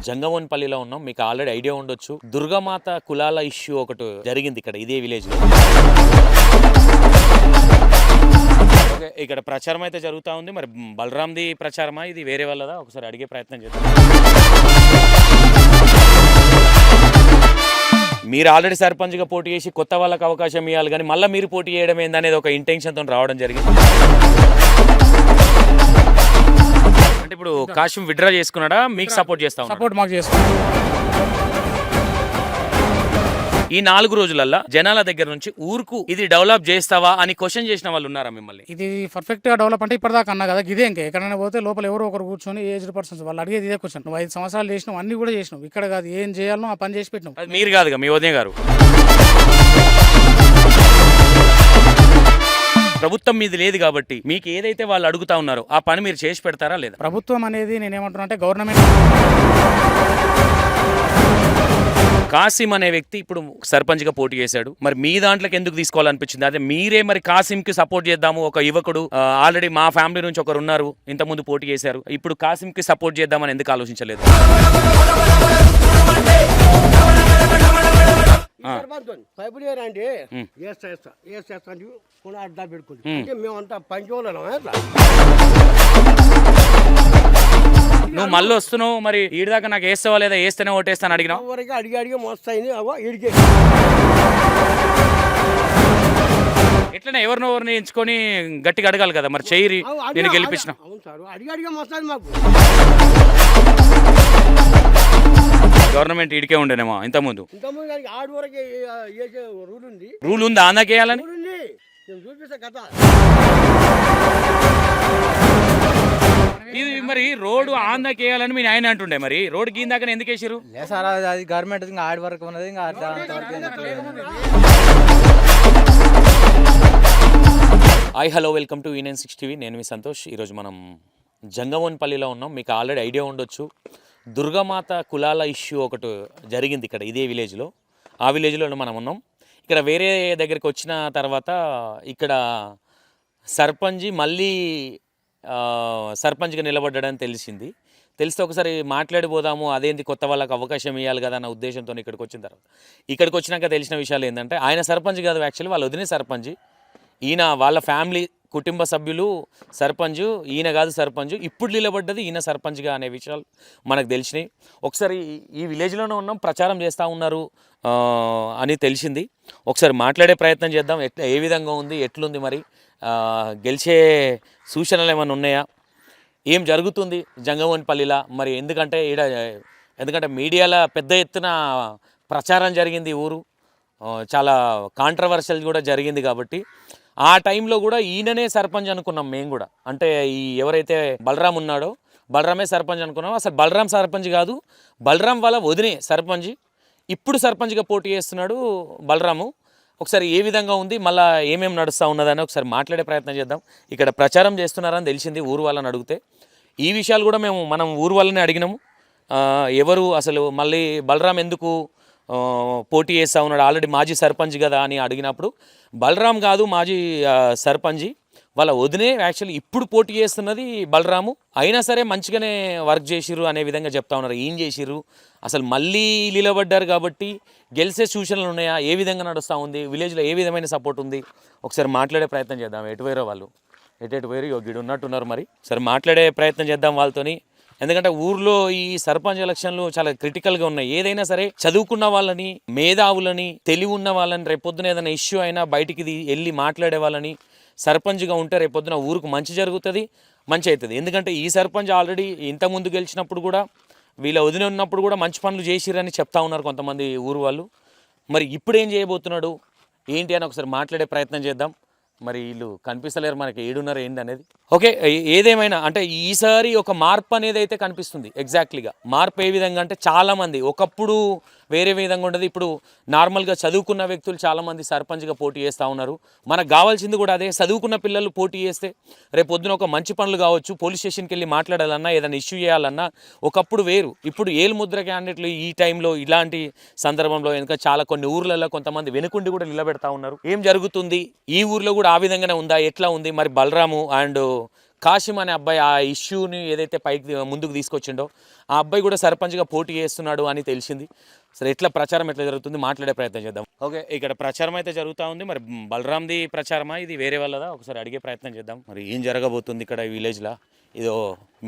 జంగమోన్పల్లిలో ఉన్నాం. మీకు already idea ఉండొచ్చు. దుర్గామాత కులాల ఇష్యూ ఒకటి జరిగింది ఇక్కడ ఇదే విలేజ్ లో. ఓకే, ఇక్కడ ప్రచారం అయితే జరుగుతూ ఉంది. మరి బలరాంది ప్రచారమా ఇది వేరే వాళ్ళదా ఒకసారి అడిగే ప్రయత్నం చేద్దాం. మీరు ఆల్రెడీ సర్పంచ్గా పోటీ చేసి కొత్త వాళ్ళకి అవకాశం ఇవ్వాలి, కానీ మళ్ళీ మీరు పోటీ చేయడం ఏందనేది ఒక ఇంటెన్షన్తో రావడం జరిగింది. అంటే ఇప్పుడు కాశం విత్డ్రా చేసుకున్నాడా, మీకు సపోర్ట్ చేస్తా సపోర్ట్ మాకు చేస్తాం. ఈ 4 రోజులల్లో జనాల దగ్గర నుంచి ఊరుకు ఇది డెవలప్ చేస్తావా అని క్వశ్చన్ చేసిన వాళ్ళు ఉన్నారా మిమ్మల్ని? ఇది పర్ఫెక్ట్ గా డెవలప్ అంటే ఇప్పటిదాకా అన్నా కదా, ఇదే ఇంకా ఎక్కడైనా పోతే లోపల ఎవరో ఒకరు కూర్చొని ఏజ్డ్ పర్సన్స్ వాళ్ళు అడిగేది ఇదే క్వశ్చన్. నువ్వు 5 సంవత్సరాలు చేసినావు, అన్ని కూడా చేసినావు, ఇక్కడ కాదు ఏం చేయాలో ఆ పని చేసి పెట్టినావు. అది మీరు కాదుగా, మీ ఉదయం గారు. ప్రభుత్వం మీది లేదు కాబట్టి మీకు ఏదైతే వాళ్ళు అడుగుతా ఉన్నారో ఆ పని మీరు చేసి పెడతారా లేదా? ప్రభుత్వం అనేది నేనేమంటున్నా అంటే గవర్నమెంట్. కాసిం అనే వ్యక్తి ఇప్పుడు సర్పంచ్గా పోటీ చేశాడు. మరి మీ దాంట్లోకి ఎందుకు తీసుకోవాలనిపించింది? అదే మీరే మరి కాసింకి సపోర్ట్ చేద్దాము, ఒక యువకుడు ఆల్రెడీ మా ఫ్యామిలీ నుంచి ఒకరు ఉన్నారు, ఇంతకుముందు పోటీ చేశారు, ఇప్పుడు కాసింకి సపోర్ట్ చేద్దామని ఎందుకు ఆలోచించలేదు? నువ్వు మళ్ళీ వస్తున్నావు, మరి ఈడిదాకా నాకు వేస్తావా లేదా, వేస్తేనే ఓటేస్తాను అడిగినా అడిగి మోస్తాయి. ఎట్లనే ఎవరిని ఎంచుకొని గట్టిగా అడగాలి కదా, మరి చెయ్యి నేను గెలిపించిన. గవర్నమెంట్ ఇడికే ఉండేనేమో ఇంతకుముందు. రూల్ ఉందా ఆందాకేయాలని? ఇది మరి రోడ్డు ఆందాకేయాలని మీ ఆయన అంటుండే, మరి రోడ్డు గీందాకనే ఎందుకు వేసారు? సార్ అది గవర్నమెంట్ ఆడి వరకు ఉన్నది. Hi hello, welcome to E96 TV. నేను మీ సంతోష్. ఈరోజు మనం జంగమోన్పల్లిలో ఉన్నాం. మీకు ఆల్రెడీ ఐడియా ఉండొచ్చు. దుర్గామాత కులాల ఇష్యూ ఒకటి జరిగింది ఇక్కడ ఇదే విలేజ్లో. ఆ విలేజ్లో మనం ఉన్నాం. ఇక్కడ వేరే దగ్గరికి వచ్చిన తర్వాత ఇక్కడ సర్పంచ్ మళ్ళీ సర్పంచ్గా నిలబడ్డాడని తెలిసింది. తెలిస్తే ఒకసారి మాట్లాడిపోదాము, అదేంటి కొత్త వాళ్ళకి అవకాశం ఇవ్వాలి కదా అన్న ఉద్దేశంతో ఇక్కడికి వచ్చిన తర్వాత ఇక్కడికి వచ్చినాక తెలిసిన విషయాలు ఏంటంటే ఆయన సర్పంచ్ కాదు, యాక్చువల్లీ వాళ్ళ వదినే సర్పంచ్. ఈయన వాళ్ళ ఫ్యామిలీ కుటుంబ సభ్యులు సర్పంచ్, ఈయన కాదు సర్పంచ్. ఇప్పుడు నిలబడ్డది ఈయన సర్పంచ్గా అనే విషయాలు మనకు తెలిసినాయి. ఒకసారి ఈ విలేజ్లోనే ఉన్నాం, ప్రచారం చేస్తూ ఉన్నారు అని తెలిసింది. ఒకసారి మాట్లాడే ప్రయత్నం చేద్దాం. ఏ విధంగా ఉంది, ఎట్లుంది, మరి గెలిచే సూచనలు ఏమైనా ఉన్నాయా, ఏం జరుగుతుంది జంగమోన్పల్లిలో మరి? ఎందుకంటే మీడియాలో పెద్ద ఎత్తున ప్రచారం జరిగింది, ఊరు చాలా కాంట్రవర్షియల్ కూడా జరిగింది. కాబట్టి ఆ టైంలో కూడా ఈయననే సర్పంచ్ అనుకున్నాం మేము కూడా. అంటే ఈ ఎవరైతే బలరాం ఉన్నాడో బలరామే సర్పంచ్ అనుకున్నాం. అసలు బలరాం సర్పంచ్ కాదు, బలరాం వాళ్ళ వదినే సర్పంచ్. ఇప్పుడు సర్పంచ్గా పోటీ చేస్తున్నాడు బలరాము. ఒకసారి ఏ విధంగా ఉంది, మళ్ళీ ఏమేమి నడుస్తూ ఉన్నదని ఒకసారి మాట్లాడే ప్రయత్నం చేద్దాం. ఇక్కడ ప్రచారం చేస్తున్నారని తెలిసింది ఊరు వాళ్ళని అడిగితే. ఈ విషయాలు కూడా మనం ఊరు వాళ్ళని అడిగినాము. ఎవరు అసలు మళ్ళీ బలరాం ఎందుకు పోటీ చేస్తూ ఉన్నాడు, ఆల్రెడీ మాజీ సర్పంచ్ కదా అని అడిగినప్పుడు బలరాం కాదు మాజీ సర్పంచ్, వాళ్ళ వదినే యాక్చువల్లీ ఇప్పుడు పోటీ చేస్తున్నది బలరాము. అయినా సరే మంచిగానే వర్క్ చేసిర్రు అనే విధంగా చెప్తా ఉన్నారు. ఏం చేసిర్రు అసలు, మళ్ళీ నిలబడ్డారు కాబట్టి గెలిచే సూచనలు ఉన్నాయా, ఏ విధంగా నడుస్తూ ఉంది, విలేజ్లో ఏ విధమైన సపోర్ట్ ఉంది, ఒకసారి మాట్లాడే ప్రయత్నం చేద్దాం. ఎటు వేరో వాళ్ళు ఎటు వేరు గిడు ఉన్నట్టున్నారు, మరి సరే మాట్లాడే ప్రయత్నం చేద్దాం వాళ్ళతోని. ఎందుకంటే ఊర్లో ఈ సర్పంచ్ ఎలక్షన్లు చాలా క్రిటికల్గా ఉన్నాయి. ఏదైనా సరే చదువుకున్న వాళ్ళని, మేధావులని, తెలివి ఉన్న వాళ్ళని, రేపొద్దున ఏదైనా ఇష్యూ అయినా బయటికి వెళ్ళి మాట్లాడే వాళ్ళని సర్పంచ్గా ఉంటే రేపొద్దున ఊరుకు మంచి జరుగుతుంది, మంచి అవుతుంది. ఎందుకంటే ఈ సర్పంచ్ ఆల్రెడీ ఇంతకుముందు గెలిచినప్పుడు కూడా వీళ్ళ వదిన ఉన్నప్పుడు కూడా మంచి పనులు చేసిరని చెప్తా ఉన్నారు కొంతమంది ఊరు వాళ్ళు. మరి ఇప్పుడు ఏం చేయబోతున్నాడు ఏంటి అని ఒకసారి మాట్లాడే ప్రయత్నం చేద్దాం. మరి వీళ్ళు కనిపిస్తలేరు మనకి, ఏడున్నారు ఏంది అనేది. ఓకే, ఏదేమైనా అంటే ఈసారి ఒక మార్పు అనేది అయితే కనిపిస్తుంది. ఎగ్జాక్ట్లీగా మార్పు ఏ విధంగా అంటే చాలామంది ఒకప్పుడు వేరే విధంగా ఉండదు, ఇప్పుడు నార్మల్గా చదువుకున్న వ్యక్తులు చాలామంది సర్పంచ్గా పోటీ చేస్తూ ఉన్నారు. మనకు కావాల్సింది కూడా అదే, చదువుకున్న పిల్లలు పోటీ చేస్తే రేపు పొద్దున ఒక మంచి పనులు కావచ్చు, పోలీస్ స్టేషన్కి వెళ్ళి మాట్లాడాలన్నా, ఏదైనా ఇష్యూ చేయాలన్నా ఒకప్పుడు వేరు. ఇప్పుడు ఏలుముద్ర క్యాండిడేట్లు ఈ టైంలో ఇలాంటి సందర్భంలో ఎందుకంటే చాలా కొన్ని ఊర్లలో కొంతమంది వెనుకుండి కూడా నిలబెడతా ఉన్నారు. ఏం జరుగుతుంది ఈ ఊర్లో కూడా ఆ విధంగానే ఉందా, ఎట్లా ఉంది? మరి బలరాము అండ్ కాశిం అనే అబ్బాయి ఆ ఇష్యూని ఏదైతే పైకి ముందుకు తీసుకొచ్చిండో ఆ అబ్బాయి కూడా సర్పంచ్గా పోటీ చేస్తున్నాడు అని తెలిసింది. సరే ఎట్లా ప్రచారం ఎట్లా జరుగుతుంది మాట్లాడే ప్రయత్నం చేద్దాం. ఓకే, ఇక్కడ ప్రచారం అయితే జరుగుతూ ఉంది. మరి బలరాంది ప్రచారమా ఇది వేరే వాళ్ళదా ఒకసారి అడిగే ప్రయత్నం చేద్దాం. మరి ఏం జరగబోతుంది ఇక్కడ ఈ విలేజ్లో? ఇదో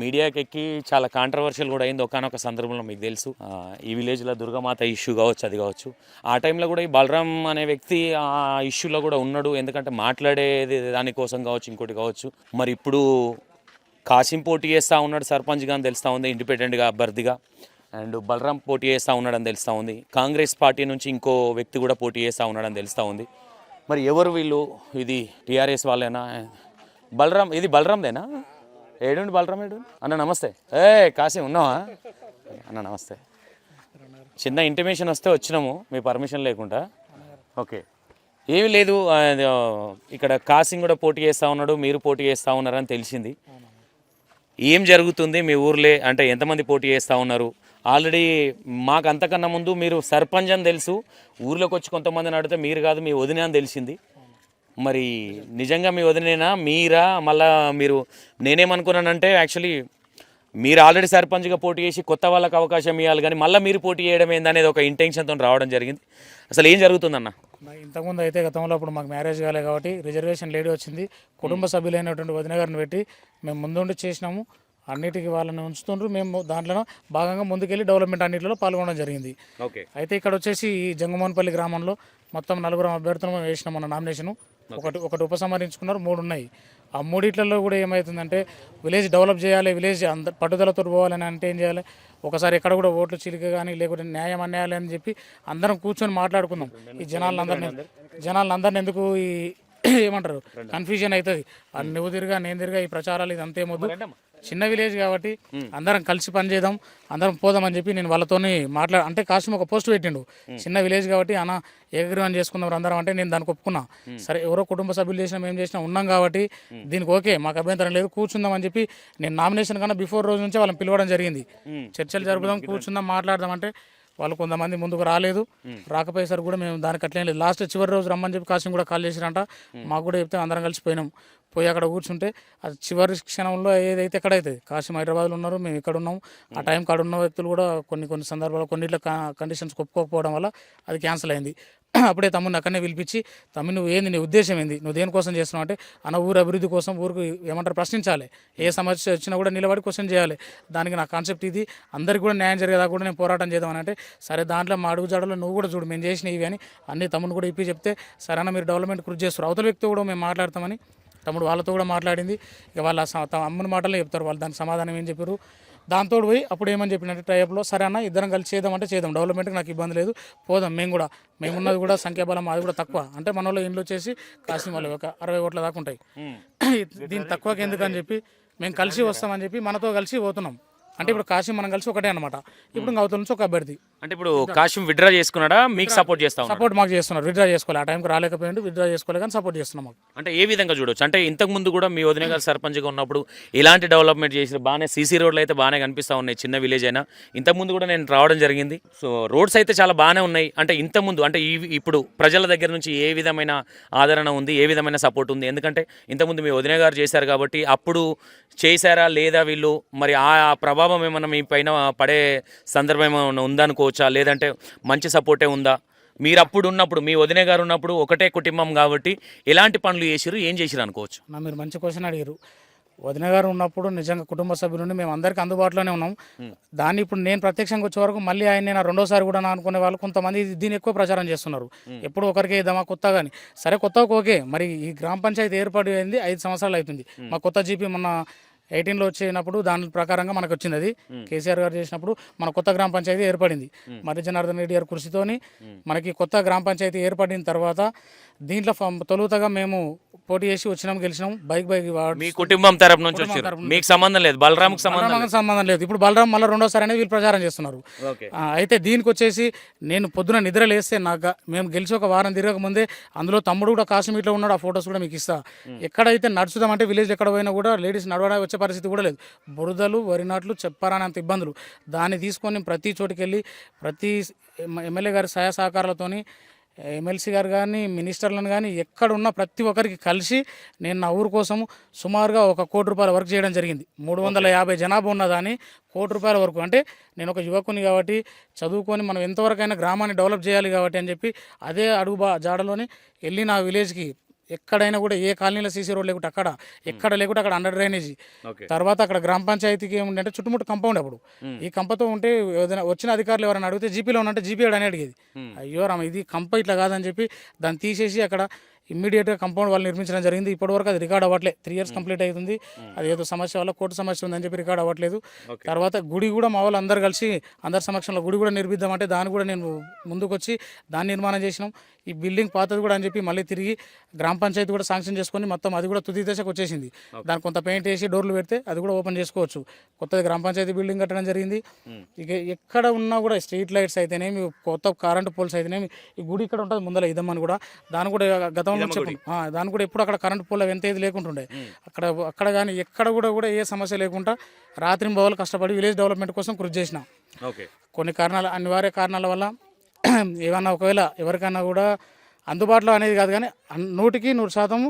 మీడియాకి ఎక్కి చాలా కాంట్రవర్షియల్ కూడా అయింది ఒకనొక సందర్భంలో. మీకు తెలుసు ఈ విలేజ్లో దుర్గామాత ఇష్యూ కావచ్చు, అది కావచ్చు. ఆ టైంలో కూడా ఈ బలరాం అనే వ్యక్తి ఆ ఇష్యూలో కూడా ఉన్నాడు. ఎందుకంటే మాట్లాడేది దానికోసం కావచ్చు, ఇంకోటి కావచ్చు. మరి ఇప్పుడు కాశిం పోటీ చేస్తూ ఉన్నాడు సర్పంచ్గా అని తెలుస్తూ ఉంది, ఇండిపెండెంట్గా అభ్యర్థిగా. అండ్ బలరాం పోటీ చేస్తూ ఉన్నాడని తెలుస్తూ ఉంది. కాంగ్రెస్ పార్టీ నుంచి ఇంకో వ్యక్తి కూడా పోటీ చేస్తూ ఉన్నాడని తెలుస్తూ ఉంది. మరి ఎవరు వీళ్ళు? ఇది టీఆర్ఎస్ వాళ్ళేనా? బలరాం, ఇది బలరాందేనా? ఏడుండి బలరాం ఏడు అన్న నమస్తే. కాశీ ఉన్నావా అన్న? నమస్తే. చిన్న ఇంటిమేషన్ వస్తే వచ్చినాము మీ పర్మిషన్ లేకుండా. ఓకే, ఏమీ లేదు. ఇక్కడ కాశీ కూడా పోటీ చేస్తూ ఉన్నాడు, మీరు పోటీ చేస్తూ ఉన్నారని తెలిసింది. ఏం జరుగుతుంది మీ ఊర్లే? అంటే ఎంతమంది పోటీ చేస్తూ ఉన్నారు? ఆల్రెడీ మాకు అంతకన్నా ముందు మీరు సర్పంచ్ అని తెలుసు, ఊర్లోకి వచ్చి కొంతమందిని అడిగితే మీరు కాదు మీ వదిన అని తెలిసింది. మరి నిజంగా మీ వదినేనా మీరా? మళ్ళా మీరు నేనేమనుకున్నానంటే యాక్చువల్లీ మీరు ఆల్రెడీ సర్పంచ్గా పోటీ చేసి కొత్త వాళ్ళకి అవకాశం ఇవ్వాలి, కానీ మళ్ళీ మీరు పోటీ చేయడం ఏందనేది ఒక ఇంటెన్షన్తో రావడం జరిగింది. అసలు ఏం జరుగుతుందన్న? ఇంతకుముందు అయితే గతంలో అప్పుడు మాకు మ్యారేజ్ కాలే కాబట్టి రిజర్వేషన్ లేడీ వచ్చింది. కుటుంబ సభ్యులైనటువంటి వదిన గారిని పెట్టి మేము ముందుండి చేసినాము. అన్నిటికీ వాళ్ళని ఉంచుతుండ్రు. మేము దాంట్లో భాగంగా ముందుకెళ్ళి డెవలప్మెంట్ అన్నింటిలో పాల్గొనడం జరిగింది. ఓకే, అయితే ఇక్కడ వచ్చేసి ఈ జంగమోహన్పల్లి గ్రామంలో మొత్తం 4 అభ్యర్థులను వేసినాం మన నామినేషను. ఒకటి ఉపసంహరించుకున్నారు, 3 ఉన్నాయి. ఆ మూడిట్లలో కూడా ఏమవుతుందంటే విలేజ్ డెవలప్ చేయాలి, విలేజ్ పట్టుదలతో పోవాలని అంటే ఏం చేయాలి? ఒకసారి ఎక్కడ కూడా ఓట్లు చిలిక కానీ లేకుంటే న్యాయం అన్యాయాలి అని చెప్పి అందరం కూర్చొని మాట్లాడుకుందాం. ఈ జనాలందరినీ ఎందుకు ఈ ఏమంటారు కన్ఫ్యూజన్ అవుతుంది. నువ్వు తిరిగా నేను తిరిగా ఈ ప్రచారాలు ఇది అంతేమొద్దు. చిన్న విలేజ్ కాబట్టి అందరం కలిసి పనిచేద్దాం, అందరం పోదాం అని చెప్పి నేను వాళ్ళతోని అంటే కాశం ఒక పోస్ట్ పెట్టిండు. చిన్న విలేజ్ కాబట్టి అన్న ఏకగ్రీవం చేసుకుందాం అందరం అంటే నేను దానికి ఒప్పుకున్నా. సరే ఎవరో కుటుంబ సభ్యులు చేసినా మేము చేసినా ఉన్నాం కాబట్టి దీనికి ఓకే, మాకు అభ్యంతరం లేదు, కూర్చుందాం అని చెప్పి నేను నామినేషన్ కన్నా బిఫోర్ రోజు నుంచే వాళ్ళని పిలవడం జరిగింది. చర్చలు జరుపుదాం, కూర్చుందాం, మాట్లాడదాం అంటే వాళ్ళు కొంతమంది ముందుకు రాలేదు. రాకపోయేసరికి కూడా మేము దానికి అట్లేం లేదు. లాస్ట్ చివరి రోజు రమ్మని చెప్పి కాశం కూడా కాల్ చేసిరంట. మాకు కూడా చెప్తే అందరం కలిసిపోయినాం. పోయి అక్కడ కూర్చుంటే అది చివరి క్షణంలో ఏదైతే ఎక్కడైతే కాశం హైదరాబాద్లో ఉన్నారు, మేము ఇక్కడ ఉన్నాం. ఆ టైం కాడ ఉన్న వ్యక్తులు కూడా కొన్ని సందర్భాల్లో కొన్నిట్లో కండిషన్స్ ఒప్పుకోకపోవడం వల్ల అది క్యాన్సిల్ అయింది. అప్పుడే తమ్ముడిని అక్కడనే పిలిపించి, తమ్ముడు నువ్వు ఏంది, నీ ఉద్దేశం ఏంది, నువ్వు దేనికోసం చేస్తున్నావు అంటే అన్న ఊరు అభివృద్ధి కోసం, ఊరికి ఏమంటారు ప్రశ్నించాలి, ఏ సమస్య వచ్చినా కూడా నిలబడి క్వశ్చన్ చేయాలి, దానికి నా కాన్సెప్ట్ ఇది, అందరికీ కూడా న్యాయం జరిగేదా కూడా నేను పోరాటం చేద్దామని అంటే సరే దాంట్లో మా అడుగు జాడలో నువ్వు కూడా చూడు మేము చేసిన ఇవి అని అన్ని తమ్ముడు కూడా ఇప్పి చెప్తే సరే అన్న మీరు డెవలప్మెంట్ కృషి చేస్తారు, అవతల వ్యక్తితో కూడా మేము మాట్లాడతామని తమ్ముడు వాళ్ళతో కూడా మాట్లాడింది. ఇక వాళ్ళ అమ్మని మాటలే చెప్తారు, వాళ్ళు దానికి సమాధానం ఏం చెప్పారు. దాంతో పోయి అప్పుడు ఏమని చెప్పినట్టు టైప్లో సరే అన్న ఇద్దరం కలిసి చేద్దామంటే చేద్దాం, డెవలప్మెంట్కి నాకు ఇబ్బంది లేదు, పోదాం. మేమున్నది కూడా సంఖ్యాబలం అది కూడా తక్కువ, అంటే మన వాళ్ళు ఇంట్లో వచ్చేసి కాసిన వాళ్ళు ఒక 60 ఓట్ల దాకా ఉంటాయి. దీని తక్కువకి ఎందుకని చెప్పి మేము కలిసి వస్తామని చెప్పి మనతో కలిసి పోతున్నాం. అంటే ఇప్పుడు కాశీ మనం కలిసి ఒకటే అనమాట. ఇప్పుడు అవతల నుంచి ఒక అభ్యర్థి. అంటే ఇప్పుడు కాశీం విత్డ్రా చేసుకున్నాడా, మీకు సపోర్ట్ చేస్తా సపోర్ట్ మాకు చేస్తున్నారు. విత్డ్రా చేసుకోవాలి, ఆ టైంకి రాలేకపోయింది, విత్డ్రా చేసుకోవాలి కానీ సపోర్ట్ చేస్తున్నాం మాకు. అంటే ఏ విధంగా చూడొచ్చు? అంటే ఇంతకు ముందు కూడా మీ వదిన గారు సర్పంచ్గా ఉన్నప్పుడు ఇలాంటి డెవలప్మెంట్ చేసి బాగానే సీసీ రోడ్లు అయితే బాగానే కనిపిస్తూ ఉన్నాయి, చిన్న విలేజ్ అయినా. ఇంతకుముందు కూడా నేను రావడం జరిగింది. సో రోడ్స్ అయితే చాలా బాగానే ఉన్నాయి. అంటే ఇంతకుముందు అంటే ఇప్పుడు ప్రజల దగ్గర నుంచి ఏ విధమైన ఆదరణ ఉంది, ఏ విధమైన సపోర్ట్ ఉంది? ఎందుకంటే ఇంతకుముందు మీ వదిన గారు చేశారు కాబట్టి అప్పుడు చేశారా లేదా వీళ్ళు, మరి ఆ ప్రభావం ఏమన్నా మీ పైన పడే సందర్భం ఏమైనా ఉందనుకోవచ్చా, లేదంటే మంచి సపోర్టే ఉందా? మీరు అప్పుడు ఉన్నప్పుడు మీ వదిన గారు ఉన్నప్పుడు ఒకటే కుటుంబం కాబట్టి ఎలాంటి పనులు చేసిరు, ఏం చేసిరు అనుకోవచ్చు? మీరు మంచి క్వశ్చన్ అడిగారు. వదిన గారు ఉన్నప్పుడు నిజంగా కుటుంబ సభ్యులు మేము అందరికీ అందుబాటులోనే ఉన్నాం. దాన్ని ఇప్పుడు నేను ప్రత్యక్షంగా వచ్చే వరకు మళ్ళీ ఆయన నేను రెండోసారి కూడా అనుకునే వాళ్ళు కొంతమంది దీన్ని ఎక్కువ ప్రచారం చేస్తున్నారు. ఎప్పుడు ఒకరికి ఇద్దామా కొత్త కానీ సరే కొత్తగా ఓకే. మరి ఈ గ్రామ పంచాయతీ ఏర్పాటు అయింది 5 సంవత్సరాలు అవుతుంది. మా కొత్త జీపీ మొన్న 18లో వచ్చినప్పుడు దాని ప్రకారంగా మనకు వచ్చింది. అది కేసీఆర్ గారు చేసినప్పుడు మన కొత్త గ్రామ పంచాయతీ ఏర్పడింది. మరి జనార్దన్ రెడ్డి గారి కృషితోని మనకి కొత్త గ్రామ పంచాయతీ ఏర్పడిన తర్వాత దీంట్లో తొలుతగా మేము పోటీ చేసి వచ్చినాం, గెలిచినాం. బైక్ మీ కుటుంబం తరపు నుంచి వచ్చారు, మీకు సంబంధం లేదు, బలరాంకి సంబంధం లేదు. ఇప్పుడు బలరాం మళ్ళీ రెండోసారి అనేది వీళ్ళు ప్రచారం చేస్తున్నారు. అయితే దీనికి వచ్చేసి నేను పొద్దున నిద్ర లేస్తే నాకు మేము గెలిచి ఒక వారం తిరగక ముందే అందులో తమ్ముడు కూడా కాశ్మీర్లో ఉన్నాడు, ఆ ఫొటోస్ కూడా మీకు ఇస్తా. ఎక్కడైతే నడుచుదామంటే విలేజ్ ఎక్కడ పోయినా కూడా లేడీస్ నడవడానికి వచ్చే పరిస్థితి కూడా లేదు. బురదలు వరి నాట్లు చెప్పరానంత ఇబ్బందులు. దాన్ని తీసుకొని ప్రతి చోటుకి వెళ్ళి ప్రతి ఎమ్మెల్యే గారి సహాయ సహకారాలతోని ఎమ్మెల్సీ గారు కానీ మినిస్టర్లను కానీ ఎక్కడ ఉన్న ప్రతి ఒక్కరికి కలిసి నేను నా ఊరు కోసం సుమారుగా ₹1,00,00,000 వర్క్ చేయడం జరిగింది. 350 జనాభా ఉన్నదాన్ని ₹1,00,00,000 వరకు. అంటే నేను ఒక యువకుని కాబట్టి చదువుకొని మనం ఎంతవరకైనా గ్రామాన్ని డెవలప్ చేయాలి కాబట్టి అని చెప్పి అదే అడుగు జాడలోనే వెళ్ళి నా విలేజ్కి ఎక్కడైనా కూడా ఏ కాలనీలో సీసీ రోడ్ లేకుంటే అక్కడ, ఎక్కడ లేకుంటే అక్కడ అండర్ డ్రైనేజీ, తర్వాత అక్కడ గ్రామ పంచాయతీకి ఏముంటే చుట్టుముట్టు కంపౌండ్. అప్పుడు ఈ కంపతో ఉంటే ఏదైనా వచ్చిన అధికారులు ఎవరైనా అడిగితే జీపీలో ఉన్నట్టే జీపీ అని అడిగేది. అయ్యో రామ ఇది కంప ఇట్లా కాదని చెప్పి దాన్ని తీసేసి అక్కడ ఇమ్మీడియట్గా కంపౌండ్ వాళ్ళు నిర్మించడం జరిగింది. ఇప్పటివరకు అది రికార్డ్ అవ్వట్లేదు. 3 years కంప్లీట్ అవుతుంది. అది ఏదో సమస్య వల్ల కోర్టు సమస్య ఉందని చెప్పి రికార్డ్ అవ్వట్లేదు. తర్వాత గుడి కూడా మా వాళ్ళు అందరు కలిసి అందరి సమక్షంలో గుడి కూడా నిర్మిద్దామంటే దాన్ని కూడా నేను ముందుకు వచ్చి దాన్ని నిర్మాణం చేసినాం. ఈ బిల్డింగ్ పాతది కూడా అని చెప్పి మళ్ళీ తిరిగి గ్రామ పంచాయతీ కూడా శాంక్షన్ చేసుకొని మొత్తం అది కూడా తుది దశకు వచ్చేసింది. దానికి కొంత పెయింట్ వేసి డోర్లు పెడితే అది కూడా ఓపెన్ చేసుకోవచ్చు. కొత్తది గ్రామ పంచాయతీ బిల్డింగ్ కట్టడం జరిగింది. ఇక ఎక్కడ ఉన్నా కూడా స్ట్రీట్ లైట్స్ అయితేనేమి, కొత్త కరెంటు పోల్స్ అయితేనేమి, ఈ గుడి ఇక్కడ ఉంటుంది ముందర ఇదమ్మని కూడా దాని కూడా గతంలో దాని కూడా ఎప్పుడు అక్కడ కరెంటు పోల్ ఎంత ఏది లేకుంటుండే. అక్కడ కానీ ఎక్కడ కూడా ఏ సమస్య లేకుండా రాత్రింబవళ్ళు కష్టపడి విలేజ్ డెవలప్మెంట్ కోసం కృషి చేసిన. కొన్ని కారణాలు అనివార్య కారణాల వల్ల ఏమన్నా ఒకవేళ ఎవరికైనా కూడా అందుబాటులో అనేది కాదు కానీ 100%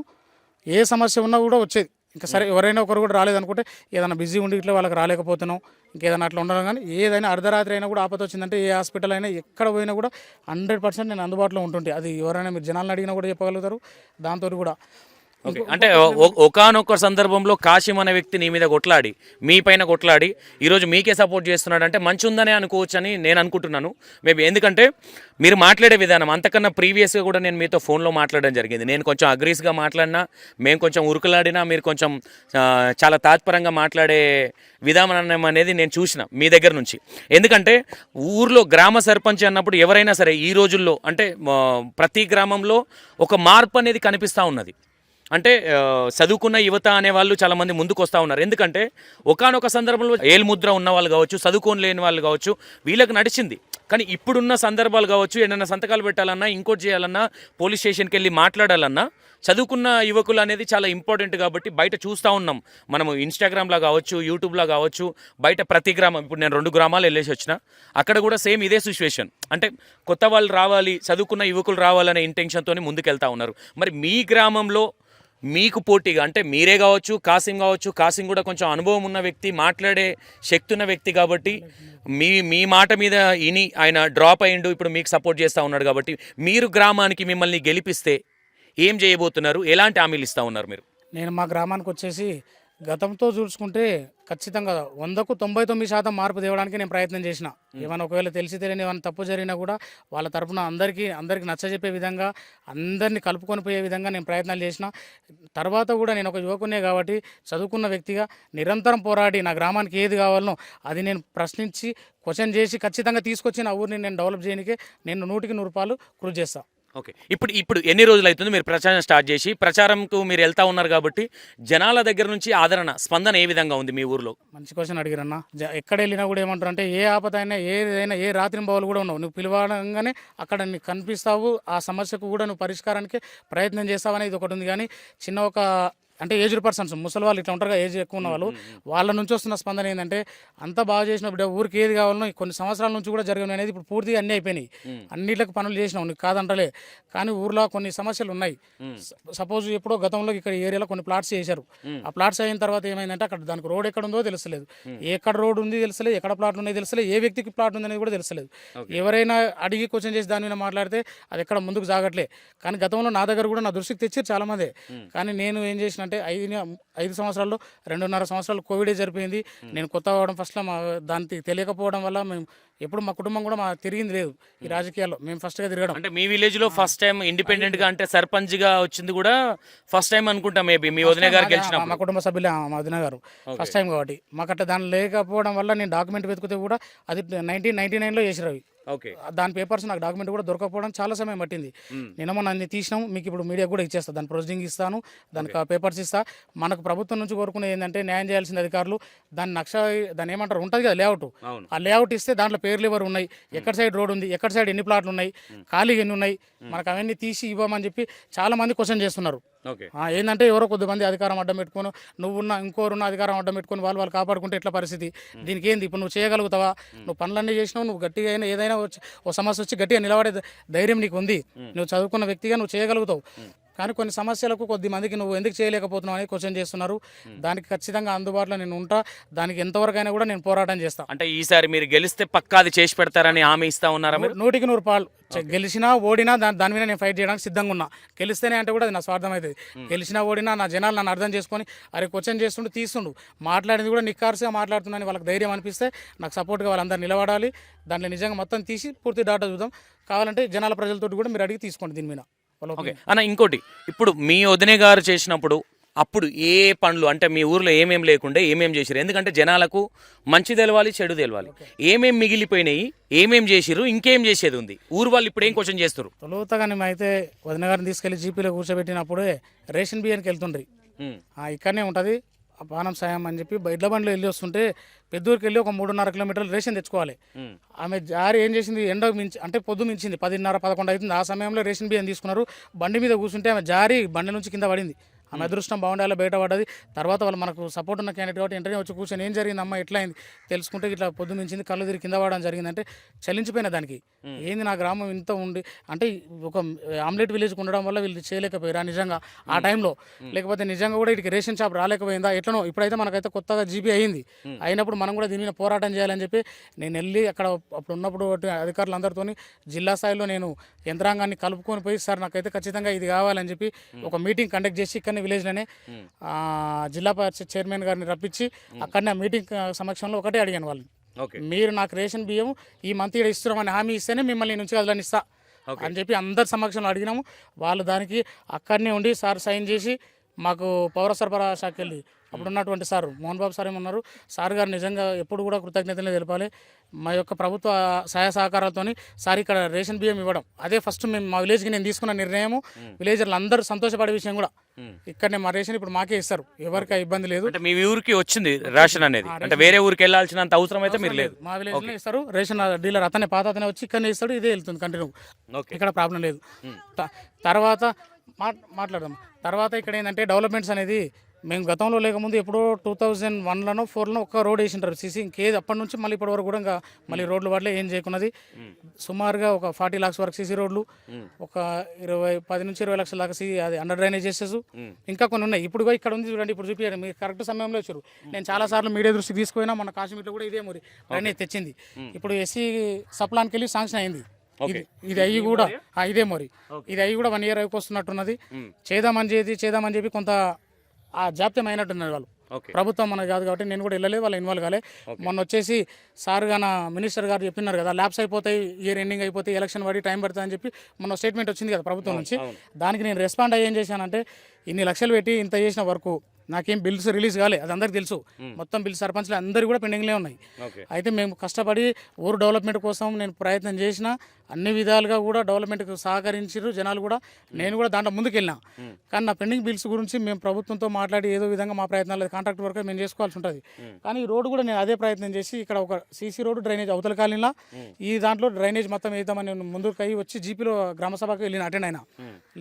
ఏ సమస్య ఉన్నా కూడా వచ్చేది. ఇంకా సరే ఎవరైనా ఒకరు కూడా రాలేదనుకుంటే ఏదైనా బిజీ ఉండి ఇట్లా వాళ్ళకి రాలేకపోతున్నాం ఇంకేదైనా అట్లా ఉండడం కానీ ఏదైనా అర్ధరాత్రి అయినా కూడా ఆపద వచ్చిందంటే ఏ హాస్పిటల్ అయినా ఎక్కడ పోయినా కూడా 100% నేను అందుబాటులో ఉంటుంటే అది ఎవరైనా మీరు జనాలను అడిగినా కూడా చెప్పగలుగుతారు. దాంతో కూడా అంటే ఒకానొక సందర్భంలో కాశీం అనే వ్యక్తి నీ మీద కొట్లాడి మీ పైన కొట్లాడి ఈరోజు మీకే సపోర్ట్ చేస్తున్నాడు అంటే మంచి ఉందనే అనుకోవచ్చు అని నేను అనుకుంటున్నాను. మేబీ ఎందుకంటే మీరు మాట్లాడే విధానం అంతకన్నా ప్రీవియస్గా కూడా నేను మీతో ఫోన్లో మాట్లాడడం జరిగింది. నేను కొంచెం అగ్రీస్గా మాట్లాడినా, మేము కొంచెం ఉరుకులాడినా, మీరు కొంచెం చాలా తాత్పరంగా మాట్లాడే విధానం అనేది నేను చూసిన మీ దగ్గర నుంచి. ఎందుకంటే ఊర్లో గ్రామ సర్పంచ్ అన్నప్పుడు ఎవరైనా సరే ఈ రోజుల్లో అంటే ప్రతి గ్రామంలో ఒక మార్పు అనేది కనిపిస్తూ ఉన్నది. అంటే చదువుకున్న యువత అనే వాళ్ళు చాలామంది ముందుకు వస్తూ ఉన్నారు. ఎందుకంటే ఒకానొక సందర్భంలో ఏలుముద్ర ఉన్న వాళ్ళు కావచ్చు, చదువుకొని లేని వాళ్ళు కావచ్చు, వీళ్ళకి నడిచింది. కానీ ఇప్పుడున్న సందర్భాలు కావచ్చు, ఏదైనా సంతకాలు పెట్టాలన్నా, ఇంకోటి చేయాలన్నా, పోలీస్ స్టేషన్కి వెళ్ళి మాట్లాడాలన్నా చదువుకున్న యువకులు అనేది చాలా ఇంపార్టెంట్. కాబట్టి బయట చూస్తూ ఉన్నాం మనము, ఇన్స్టాగ్రామ్లో కావచ్చు, యూట్యూబ్లో కావచ్చు, బయట ప్రతి గ్రామం. ఇప్పుడు నేను 2 గ్రామాలు వెళ్ళేసి వచ్చిన, అక్కడ కూడా సేమ్ ఇదే సిచ్యువేషన్. అంటే కొత్త వాళ్ళు రావాలి, చదువుకున్న యువకులు రావాలనే ఇంటెన్షన్తో ముందుకెళ్తా ఉన్నారు. మరి మీ గ్రామంలో మీకు పోటీగా అంటే మీరే కావచ్చు, కాసిం కూడా కొంచెం అనుభవం ఉన్న వ్యక్తి, మాట్లాడే శక్తి ఉన్న వ్యక్తి కాబట్టి మీ మాట మీద ఇని ఆయన డ్రాప్ అయ్యిండు, ఇప్పుడు మీకు సపోర్ట్ చేస్తూ ఉన్నాడు. కాబట్టి మీరు గ్రామానికి మిమ్మల్ని గెలిపిస్తే ఏం చేయబోతున్నారు, ఎలాంటి హామీలు ఇస్తూ ఉన్నారు మీరు? నేను మా గ్రామానికి వచ్చేసి గతంతో చూసుకుంటే ఖచ్చితంగా 100కు 99% మార్పు తేవడానికి నేను ప్రయత్నం చేసిన. ఏమైనా ఒకవేళ తెలిసి తెలియని ఏమైనా తప్పు జరిగినా కూడా వాళ్ళ తరఫున అందరికీ నచ్చజెప్పే విధంగా, అందరినీ కలుపుకొని పోయే విధంగా నేను ప్రయత్నాలు చేసిన. తర్వాత కూడా నేను ఒక యువకునే కాబట్టి చదువుకున్న వ్యక్తిగా నిరంతరం పోరాడి నా గ్రామానికి ఏది కావాలనో అది నేను ప్రశ్నించి క్వశ్చన్ చేసి ఖచ్చితంగా తీసుకొచ్చి నా ఊరిని నేను డెవలప్ చేయడానికే నేను 100కి 100 కృషి చేస్తాను. ఓకే, ఇప్పుడు ఎన్ని రోజులు అవుతుంది మీరు ప్రచారం స్టార్ట్ చేసి? ప్రచారంకు మీరు వెళ్తా ఉన్నారు కాబట్టి జనాల దగ్గర నుంచి ఆదరణ, స్పందన ఏ విధంగా ఉంది మీ ఊర్లో? మంచి క్వశ్చన్ అడిగారన్న. ఎక్కడ వెళ్ళినా కూడా ఏమంటారు అంటే ఏ ఆపద అయినా ఏదైనా ఏ రాత్రింబవలు కూడా ఉన్నావు, నువ్వు పిలవడంగానే అక్కడ నీకు కనిపిస్తావు, ఆ సమస్యకు కూడా నువ్వు పరిష్కారానికి ప్రయత్నం చేస్తావు అనేది ఒకటి ఉంది. కానీ చిన్న ఒక అంటే ఏజ్డ్ పర్సన్స్, ముసలి వాళ్ళు ఇట్లా ఉంటారు కదా, ఏజ్ ఎక్కువ ఉన్న వాళ్ళు, వాళ్ళ నుంచి వస్తున్న స్పందన ఏంటంటే అంతా బాగా చేసినప్పుడు ఊరికి ఏది కావాలనో కొన్ని సంవత్సరాల నుంచి కూడా జరగను అనేది ఇప్పుడు పూర్తిగా అన్నీ అయిపోయినాయి. అన్నిట్లకు పనులు చేసినావు, నీకు కాదంటలే. కానీ ఊర్లో కొన్ని సమస్యలు ఉన్నాయి. సపోజ్ ఎప్పుడో గతంలో ఇక్కడ ఏరియాలో కొన్ని ప్లాట్స్ చేశారు. ఆ ప్లాట్స్ అయిన తర్వాత ఏమైందంటే అక్కడ దానికి రోడ్ ఎక్కడ ఉందో తెలుస్తలేదు, ఎక్కడ రోడ్ ఉంది తెలుస్తలేదు, ఎక్కడ ప్లాట్లు ఉన్నాయి తెలుస్తలేదు, ఏ వ్యక్తికి ప్లాట్ ఉంది అనేది కూడా తెలుస్తలేదు. ఎవరైనా అడిగి క్వశ్చన్ చేసి దాని మీద మాట్లాడితే అది ఎక్కడ ముందుకు సాగట్లే. కానీ గతంలో నా దగ్గర కూడా నా దృష్టికి తెచ్చారు చాలామంది. కానీ నేను ఏం చేసిన అంటే 5 సంవత్సరాల్లో 2.5 సంవత్సరాలు కోవిడే జరిపోయింది. నేను కొత్త అవ్వడం ఫస్ట్లో దానికి తెలియకపోవడం వల్ల మేము ఎప్పుడు మా కుటుంబం కూడా తిరిగింది లేదు ఈ రాజకీయాల్లో. మేము ఫస్ట్గా తిరగడం అంటే మీ విలేజ్లో ఫస్ట్ టైం ఇండిపెండెంట్గా అంటే సర్పంచ్గా వచ్చింది కూడా ఫస్ట్ టైం అనుకుంటా. మేబీ మీ వదిన గారు గెలిచిన మా కుటుంబ సభ్యులే, మా వదిన గారు ఫస్ట్ టైం కాబట్టి మాకు అట్లా దాని లేకపోవడం వల్ల నేను డాక్యుమెంట్ వెతికితే కూడా అది 1999లో చేసిరు అవి. దాని పేపర్స్ నాకు డాక్యుమెంట్ కూడా దొరకకపోవడం చాలా సమయం పట్టింది. నేనేమో నన్ను తీసినాం, మీకు ఇప్పుడు మీడియా కూడా ఇచ్చేస్తాను, దాని ప్రొసీడింగ్ ఇస్తాను, దానికి పేపర్స్ ఇస్తా. మనకు ప్రభుత్వం నుంచి కోరుకునేది ఏంటంటే న్యాయం చేయాల్సిన అధికారులు దాన్ని ఏమంటారు ఉంటుంది కదా లేఅవుట్, ఆ లేఅవుట్ ఇస్తే దాంట్లో పేర్లు ఎవరు ఉన్నాయి, ఎక్కడ సైడ్ రోడ్ ఉంది, ఎక్కడ సైడ్ ఎన్ని ప్లాట్లు ఉన్నాయి, ఖాళీగా ఎన్ని ఉన్నాయి, మనకు అవన్నీ తీసి ఇవ్వమని చెప్పి చాలా మంది క్వశ్చన్ చేస్తున్నారు. ఓకే. ఏంటంటే ఎవరో కొద్దిమంది అధికారం అడ్డం పెట్టుకొని నువ్వున్న ఇంకోరున్న అధికారం అడ్డం పెట్టుకొని వాళ్ళు కాపాడుకుంటే ఎట్లా పరిస్థితి? దీనికి ఏంది ఇప్పుడు నువ్వు చేయగలుగుతావా? నువ్వు పనులన్నీ చేసినావు, నువ్వు గట్టిగా అయినా ఏదైనా వచ్చి ఓ సమస్య వచ్చి గట్టిగా నిలబడే ధైర్యం నీకు ఉంది, నువ్వు చదువుకున్న వ్యక్తిగా నువ్వు చేయగలుగుతావు. కానీ కొన్ని సమస్యలకు కొద్ది మందికి నువ్వు ఎందుకు చేయలేకపోతున్నావు అని క్వశ్చన్ చేస్తున్నారు. దానికి ఖచ్చితంగా అందుబాటులో నేను ఉంటా. దానికి ఎంతవరకైనా కూడా నేను పోరాటం చేస్తాను. అంటే ఈసారి మీరు గెలిస్తే పక్కా అది చేసి పెడతారని హామీ ఇస్తా ఉన్నారా మీరు? 100% పాలు గెలిచినా ఓడినా దాని మీద నేను ఫైట్ చేయడానికి సిద్ధంగా ఉన్నా. గెలిస్తేనే అంటే కూడా అది నా స్వార్థం అవుతుంది. గెలిచినా ఓడినా నా జనాలు నన్ను అర్థం చేసుకొని అరే క్వశ్చన్ చేస్తుండు తీస్తుండు, మాట్లాడింది కూడా నిక్కార్సుగా మాట్లాడుతున్నాను వాళ్ళకి ధైర్యం అనిపిస్తే నాకు సపోర్ట్గా వాళ్ళందరూ నిలబడాలి. దాంట్లో నిజంగా మొత్తం తీసి పూర్తి డాటా చూద్దాం. కావాలంటే జనాల ప్రజలతో కూడా మీరు అడిగి తీసుకోండి దీని మీద. ఓకే అన్న, ఇంకోటి ఇప్పుడు మీ వదినే గారు చేసినప్పుడు అప్పుడు ఏ పనులు అంటే మీ ఊర్లో ఏమేమి లేకుండే ఏమేమి చేసిరు? ఎందుకంటే జనాలకు మంచి తెలవాలి, చెడు తెలవాలి. ఏమేమి మిగిలిపోయినాయి, ఏమేం చేసిరు, ఇంకేం చేసేది ఉంది? ఊరు వాళ్ళు ఇప్పుడు ఏం క్వశ్చన్ చేస్తారు? తొలుతగా అయితే వదిన గారిని తీసుకెళ్లి జీపీలో కూర్చోబెట్టినప్పుడే రేషన్ బియ్యానికి వెళ్తుండ్రి. ఇక్కడనే ఉంటుంది పానం సాయం అని చెప్పి ఎడ్ల బండిలో వెళ్ళి వస్తుంటే పెద్దూరుకి వెళ్ళి ఒక 3.5 కిలోమీటర్లు రేషన్ తెచ్చుకోవాలి. ఆమె జారి ఏం చేసింది, ఎండ మించి అంటే పొద్దు మించింది 10:30-11 అవుతుంది. ఆ సమయంలో రేషన్ బియ్యం తీసుకున్నారు. బండి మీద కూర్చుంటే ఆమె జారి బండి నుంచి కింద పడింది. ఆమె అదృష్టం బాగుండాలి, బయట పడ్డది. తర్వాత వాళ్ళు మనకు సపోర్ట్ ఉన్న క్యాండిడేట్ కాబట్టి వెంటనే వచ్చి కూర్చొని ఏం జరిగింది అమ్మ ఎట్లా అయింది తెలుసుకుంటే ఇట్లా పొద్దు మించింది, కళ్ళు తిరిగి కింద పడడం జరిగిందంటే చలించిపోయిన దానికి. ఏంది నా గ్రామం ఇంత ఉండి అంటే ఒక ఆమ్లెట్ విలేజ్కి ఉండడం వల్ల వీళ్ళు చేయలేకపోయారా నిజంగా ఆ టైంలో? లేకపోతే నిజంగా కూడా ఇటుకి రేషన్ షాప్ రాలేకపోయిందా? ఎట్లనో ఇప్పుడైతే మనకైతే కొత్తగా జీపీ అయింది. అయినప్పుడు మనం కూడా దీని మీద పోరాటం చేయాలని చెప్పి నేను వెళ్ళి అక్కడ అప్పుడు ఉన్నప్పుడు అధికారులందరితో జిల్లా స్థాయిలో నేను యంత్రాంగాన్ని కలుపుకొని పోయి సార్ నాకైతే ఖచ్చితంగా ఇది కావాలని చెప్పి ఒక మీటింగ్ కండక్ట్ చేసి ఇక్కడ విలేజ్లోనే జిల్లా పరిషత్ చైర్మన్ గారిని రప్పించి అక్కడనే మీటింగ్ సమక్షంలో ఒకటే అడిగాను వాళ్ళని, మీరు నాకు రేషన్ బియ్యం ఈ మంత్ ఇక్కడ ఇస్తున్నామని హామీ ఇస్తేనే మిమ్మల్ని నుంచి కదలని ఇస్తా అని చెప్పి అందరి సమక్షంలో అడిగినాము. వాళ్ళు దానికి అక్కడనే ఉండి సార్ సైన్ చేసి మాకు పౌర సరఫరా శాఖకి వెళ్ళి అప్పుడు ఉన్నటువంటి సార్ మోహన్ బాబు సార్ ఏమన్నారు, సార్ గారు నిజంగా ఎప్పుడు కూడా కృతజ్ఞతలు తెలపాలి. మా యొక్క ప్రభుత్వ సహాయ సహకారాలతో సార్ ఇక్కడ రేషన్ బియ్యం ఇవ్వడం అదే ఫస్ట్ మేము మా విలేజ్కి నేను తీసుకున్న నిర్ణయము. విలేజర్లు అందరూ సంతోషపడే విషయం కూడా. ఇక్కడనే మా రేషన్ ఇప్పుడు మాకే ఇస్తారు, ఎవరికి ఇబ్బంది లేదు. అంటే మీ ఊరికి వచ్చింది రేషన్ అనేది, అంటే వేరే ఊరికి వెళ్ళాల్సినంత అవసరం అయితే మీరు లేదు. మా విలేజ్లో ఇస్తారు రేషన్ డీలర్, అతనే పాత అతనే వచ్చి ఇక్కడనే ఇస్తాడు, ఇదే వెళ్తుంది కంటిన్యూ, ఇక్కడ ప్రాబ్లం లేదు. తర్వాత మాట్లాడదాం. తర్వాత ఇక్కడ ఏంటంటే డెవలప్మెంట్స్ అనేది మేము గతంలో లేకముందు ఎప్పుడో 2001లోనో 4లోనో ఒక్క రోడ్ వేసింటారు సీసీ, ఇంకేది అప్పటి నుంచి మళ్ళీ ఇప్పటి వరకు కూడా ఇంకా మళ్ళీ రోడ్లు వాటిలో ఏం చేయకున్నది. సుమారుగా ఒక 40 lakhs వరకు సీసీ రోడ్లు, ఒక 10 నుంచి 20 లక్షల దాకా అది అండర్ డ్రైనేజ్ చేసేసు, ఇంకా కొన్ని ఉన్నాయి. ఇప్పుడు ఇక్కడ ఉంది చూడండి, ఇప్పుడు చూపించారు మీరు కరెక్ట్ సమయంలో వచ్చారు. నేను చాలా సార్లు మీడియా దృష్టికి తీసుకుపోయినా మన కాశ్మీర్లో కూడా ఇదే మరి డ్రైనేజ్ తెచ్చింది. ఇప్పుడు ఎస్సీ సప్లాన్కి వెళ్ళి శాంక్షన్ అయింది. ఇది అయ్యి కూడా ఇదే మరి ఇది అయ్యి కూడా 1 year వస్తున్నట్టున్నది. చేద్దామని చెప్పి కొంత ఆ జాప్యం అయినట్టున్నారు వాళ్ళు. ప్రభుత్వం మనది కాదు కాబట్టి నేను కూడా వెళ్ళలేదు, వాళ్ళు ఇన్వాల్వ్ కాలే. మొన్న వచ్చేసి సార్ గాన మినిస్టర్ గారు చెప్పినారు కదా, ల్యాబ్స్ అయిపోతాయి, ఇయర్ ఎండింగ్ అయిపోతాయి, ఎలక్షన్ పడి టైం పడుతుంది అని చెప్పి మొన్న స్టేట్మెంట్ వచ్చింది కదా ప్రభుత్వం నుంచి. దానికి నేను రెస్పాండ్ అయ్యి ఏం చేశానంటే, ఇన్ని లక్షలు పెట్టి ఇంత చేసిన వరకు నాకేం బిల్స్ రిలీజ్ కాలే, అది అందరికి తెలుసు. మొత్తం బిల్స్ సర్పంచ్లు అందరూ కూడా పెండింగ్లే ఉన్నాయి. అయితే మేము కష్టపడి ఊరు డెవలప్మెంట్ కోసం నేను ప్రయత్నం చేసిన, అన్ని విధాలుగా కూడా డెవలప్మెంట్కి సహకరించారు జనాలు కూడా, నేను కూడా దాంట్లో ముందుకు వెళ్ళినా. కానీ నా పెండింగ్ బిల్స్ గురించి మేము ప్రభుత్వంతో మాట్లాడి ఏదో విధంగా మా ప్రయత్నాలు కాంట్రాక్ట్ వర్క్ మేము చేసుకోవాల్సి ఉంటుంది. కానీ ఈ రోడ్డు కూడా నేను అదే ప్రయత్నం చేసి ఇక్కడ ఒక సీసీ రోడ్డు డ్రైనేజ్ అవతల కాలనీలా ఈ దాంట్లో డ్రైనేజ్ మొత్తం వేద్దామని ముందుకు అయ్యి వచ్చి జీపీలో గ్రామ సభకు వెళ్ళిన అటెండ్ అయినా.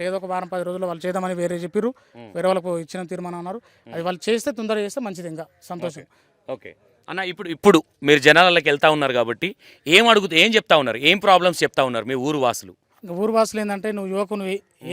లేదో ఒక 10 రోజుల్లో వాళ్ళు చేద్దామని వేరే చెప్పారు, వేరే వాళ్ళకు ఇచ్చిన తీర్మానం అన్నారు. అది వాళ్ళు చేస్తే తొందరగా చేస్తే మంచిది, ఇంకా సంతోషం. ఓకే అన్న, ఇప్పుడు మీరు జనాలకి వెళ్తా ఉన్నారు కాబట్టి ఏం చెప్తా ఉన్నారు, ఏం ప్రాబ్లమ్స్ చెప్తా ఉన్నారు మీ ఊరు వాసులు? ఊరు వాసులు ఏంటంటే, నువ్వు యువకును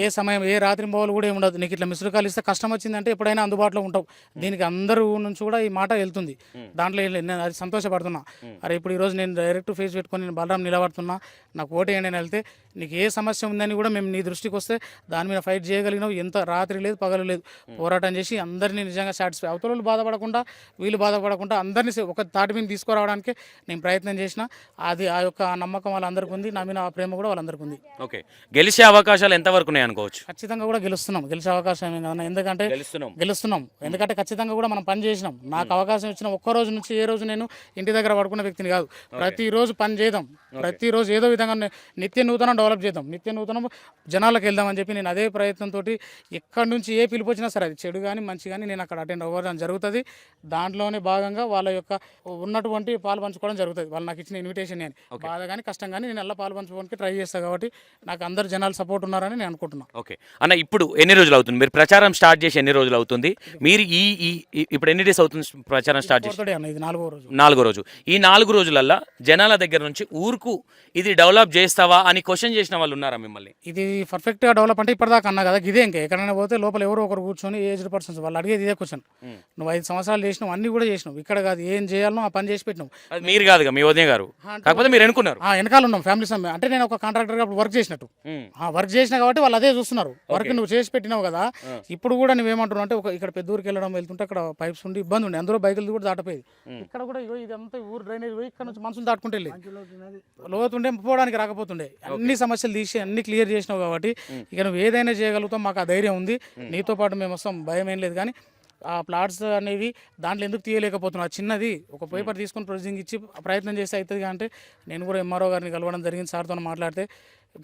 ఏ సమయం ఏ రాత్రి పోవాలి కూడా ఏముండదు, నీకు ఇట్లా మిస్డ్ కాల్ ఇస్తే కష్టం వచ్చిందంటే ఎప్పుడైనా అందుబాటులో ఉంటావు. దీనికి అందరూ నుంచి కూడా ఈ మాట వెళ్తుంది. దాంట్లో నేను అది సంతోషపడుతున్నా. అరే ఇప్పుడు ఈరోజు నేను డైరెక్ట్ ఫేస్ పెట్టుకొని నేను బలరాం నిలబడుతున్నా, నాకు ఓటేయండి అని వెళ్తే నీకు ఏ సమస్య ఉందని కూడా మేము నీ దృష్టికి వస్తే దాని మీద ఫైట్ చేయగలిగినావు. ఎంత రాత్రి లేదు పగలు లేదు పోరాటం చేసి అందరినీ నిజంగా సాటిస్ఫై, అవతల బాధపడకుండా వీళ్ళు బాధపడకుండా అందరినీ ఒక తాటి మీద తీసుకురావడానికి నేను ప్రయత్నం చేసిన. అది ఆ యొక్క నమ్మకం వాళ్ళందరికీ ఉంది, నా మీద ఆ ప్రేమ కూడా వాళ్ళందరికీ ఉంది. ఓకే, గెలిచే అవకాశాలు ఎంతవరకు ఉన్నాయి అనుకోవచ్చు? ఖచ్చితంగా కూడా గెలుస్తున్నాం, గెలిచే అవకాశం ఏం కదా, ఎందుకంటే గెలుస్తున్నాం. ఎందుకంటే ఖచ్చితంగా కూడా మనం పని చేసినాం. నాకు అవకాశం ఇచ్చిన ఒక్క రోజు నుంచి ఏ రోజు నేను ఇంటి దగ్గర పడుకున్న వ్యక్తిని కాదు. ప్రతిరోజు పని చేద్దాం, ప్రతిరోజు ఏదో విధంగా నిత్య నూతనం డెవలప్ చేద్దాం, నిత్య నూతనం జనాలకు వెళ్దామని చెప్పి నేను అదే ప్రయత్నంతో ఎక్కడి నుంచి ఏ పిలుపు వచ్చినా సరే, అది చెడు కానీ మంచి కానీ నేను అక్కడ అటెండ్ అవ్వడం జరుగుతుంది. దాంట్లోనే భాగంగా వాళ్ళ యొక్క ఉన్నటువంటి పాలు పంచుకోవడం జరుగుతుంది. వాళ్ళు నాకు ఇచ్చిన ఇన్విటేషన్ అని బాధ కానీ కష్టం కానీ నేను అలా పాలు పంచుకోవడానికి ట్రై చేస్తాను. కాబట్టి నాకు అందరు జనాలు సపోర్ట్ ఉన్నారని నేను అనుకుంటున్నాను. ఓకే అన్న, ఇప్పుడు ఎన్ని రోజులు అవుతుంది మీరు ప్రచారం స్టార్ట్ చేసి? ఎన్ని రోజులు అవుతుంది మీరు ఇప్పుడు ఎన్ని డేస్ అవుతుంది ప్రచారం స్టార్ట్ చేసి? Fourth day అన్న, ఇది 4వ రోజు. 4వ రోజు. ఈ 4 రోజులల్లా జనాల దగ్గర నుంచి ఊరుకు ఇది డెవలప్ చేస్తావా అని క్వశ్చన్ చేసిన వాళ్ళు ఉన్నారా మిమ్మల్ని? ఇది పర్ఫెక్ట్గా డెవలప్ అంటే ఇప్పటిదాకా అన్నా కదా, ఇదే ఇంకా ఎక్కడైనా పోతే లోపల ఎవరో ఒకరు కూర్చొని ఏజ్డ్ పర్సన్స్ వాళ్ళు అడిగేది ఇదే క్వశ్చన్. నువ్వు 5 సంవత్సరాలు చేసినావు, అన్ని కూడా చేసినావు, ఇక్కడ కాదు ఏం చేయాలనో ఆ పని చేసి పెట్టినావు. అది మీరు కాదుగా, మీ వదిన గారు, కాకపోతే మీరు అనుకున్నారు. వెనకాల ఉన్నాం ఫ్యామిలీ సమ్మె అంటే నేను ఒక కాంట్రాక్టర్గా అప్పుడు వర్క్ చేసినట్టు వర్క్ చేసినా కాబట్టి వాళ్ళు అదే చూస్తున్నారు. వర్క్ నువ్వు చేసి పెట్టినావు కదా, ఇప్పుడు కూడా నువ్వేమంటున్నావు అంటే ఇక్కడ పెద్ద ఊరికి వెళ్ళడం వెళ్తుంటే అక్కడ పైప్స్ ఉండి ఇబ్బంది ఉండే, అందులో బైకులు కూడా దాటిపోయేది. ఇక్కడ కూడా ఇగో ఇదంతా ఊరు డ్రైనేజ్ పోయి ఇక్కడ నుంచి మనుషులు దాటుకుంటే వెళ్ళి లోతుండే పోవడానికి రాకపోతుండే. అన్ని సమస్యలు తీసి అన్ని క్లియర్ చేసినావు కాబట్టి ఇక నువ్వు ఏదైనా చేయగలుగుతావు, మాకు ఆ ధైర్యం ఉంది, నీతో పాటు మేము వస్తాం, భయం ఏం లేదు. కానీ ఆ ప్లాట్స్ అనేవి దాంట్లో ఎందుకు తీయలేకపోతున్నావు? చిన్నది ఒక పేపర్ తీసుకొని ప్రొసీజింగ్ ఇచ్చి ప్రయత్నం చేస్తే అవుతుంది. అంటే నేను కూడా ఎంఆర్ఓ గారిని కలవడం జరిగింది, సార్తో మాట్లాడితే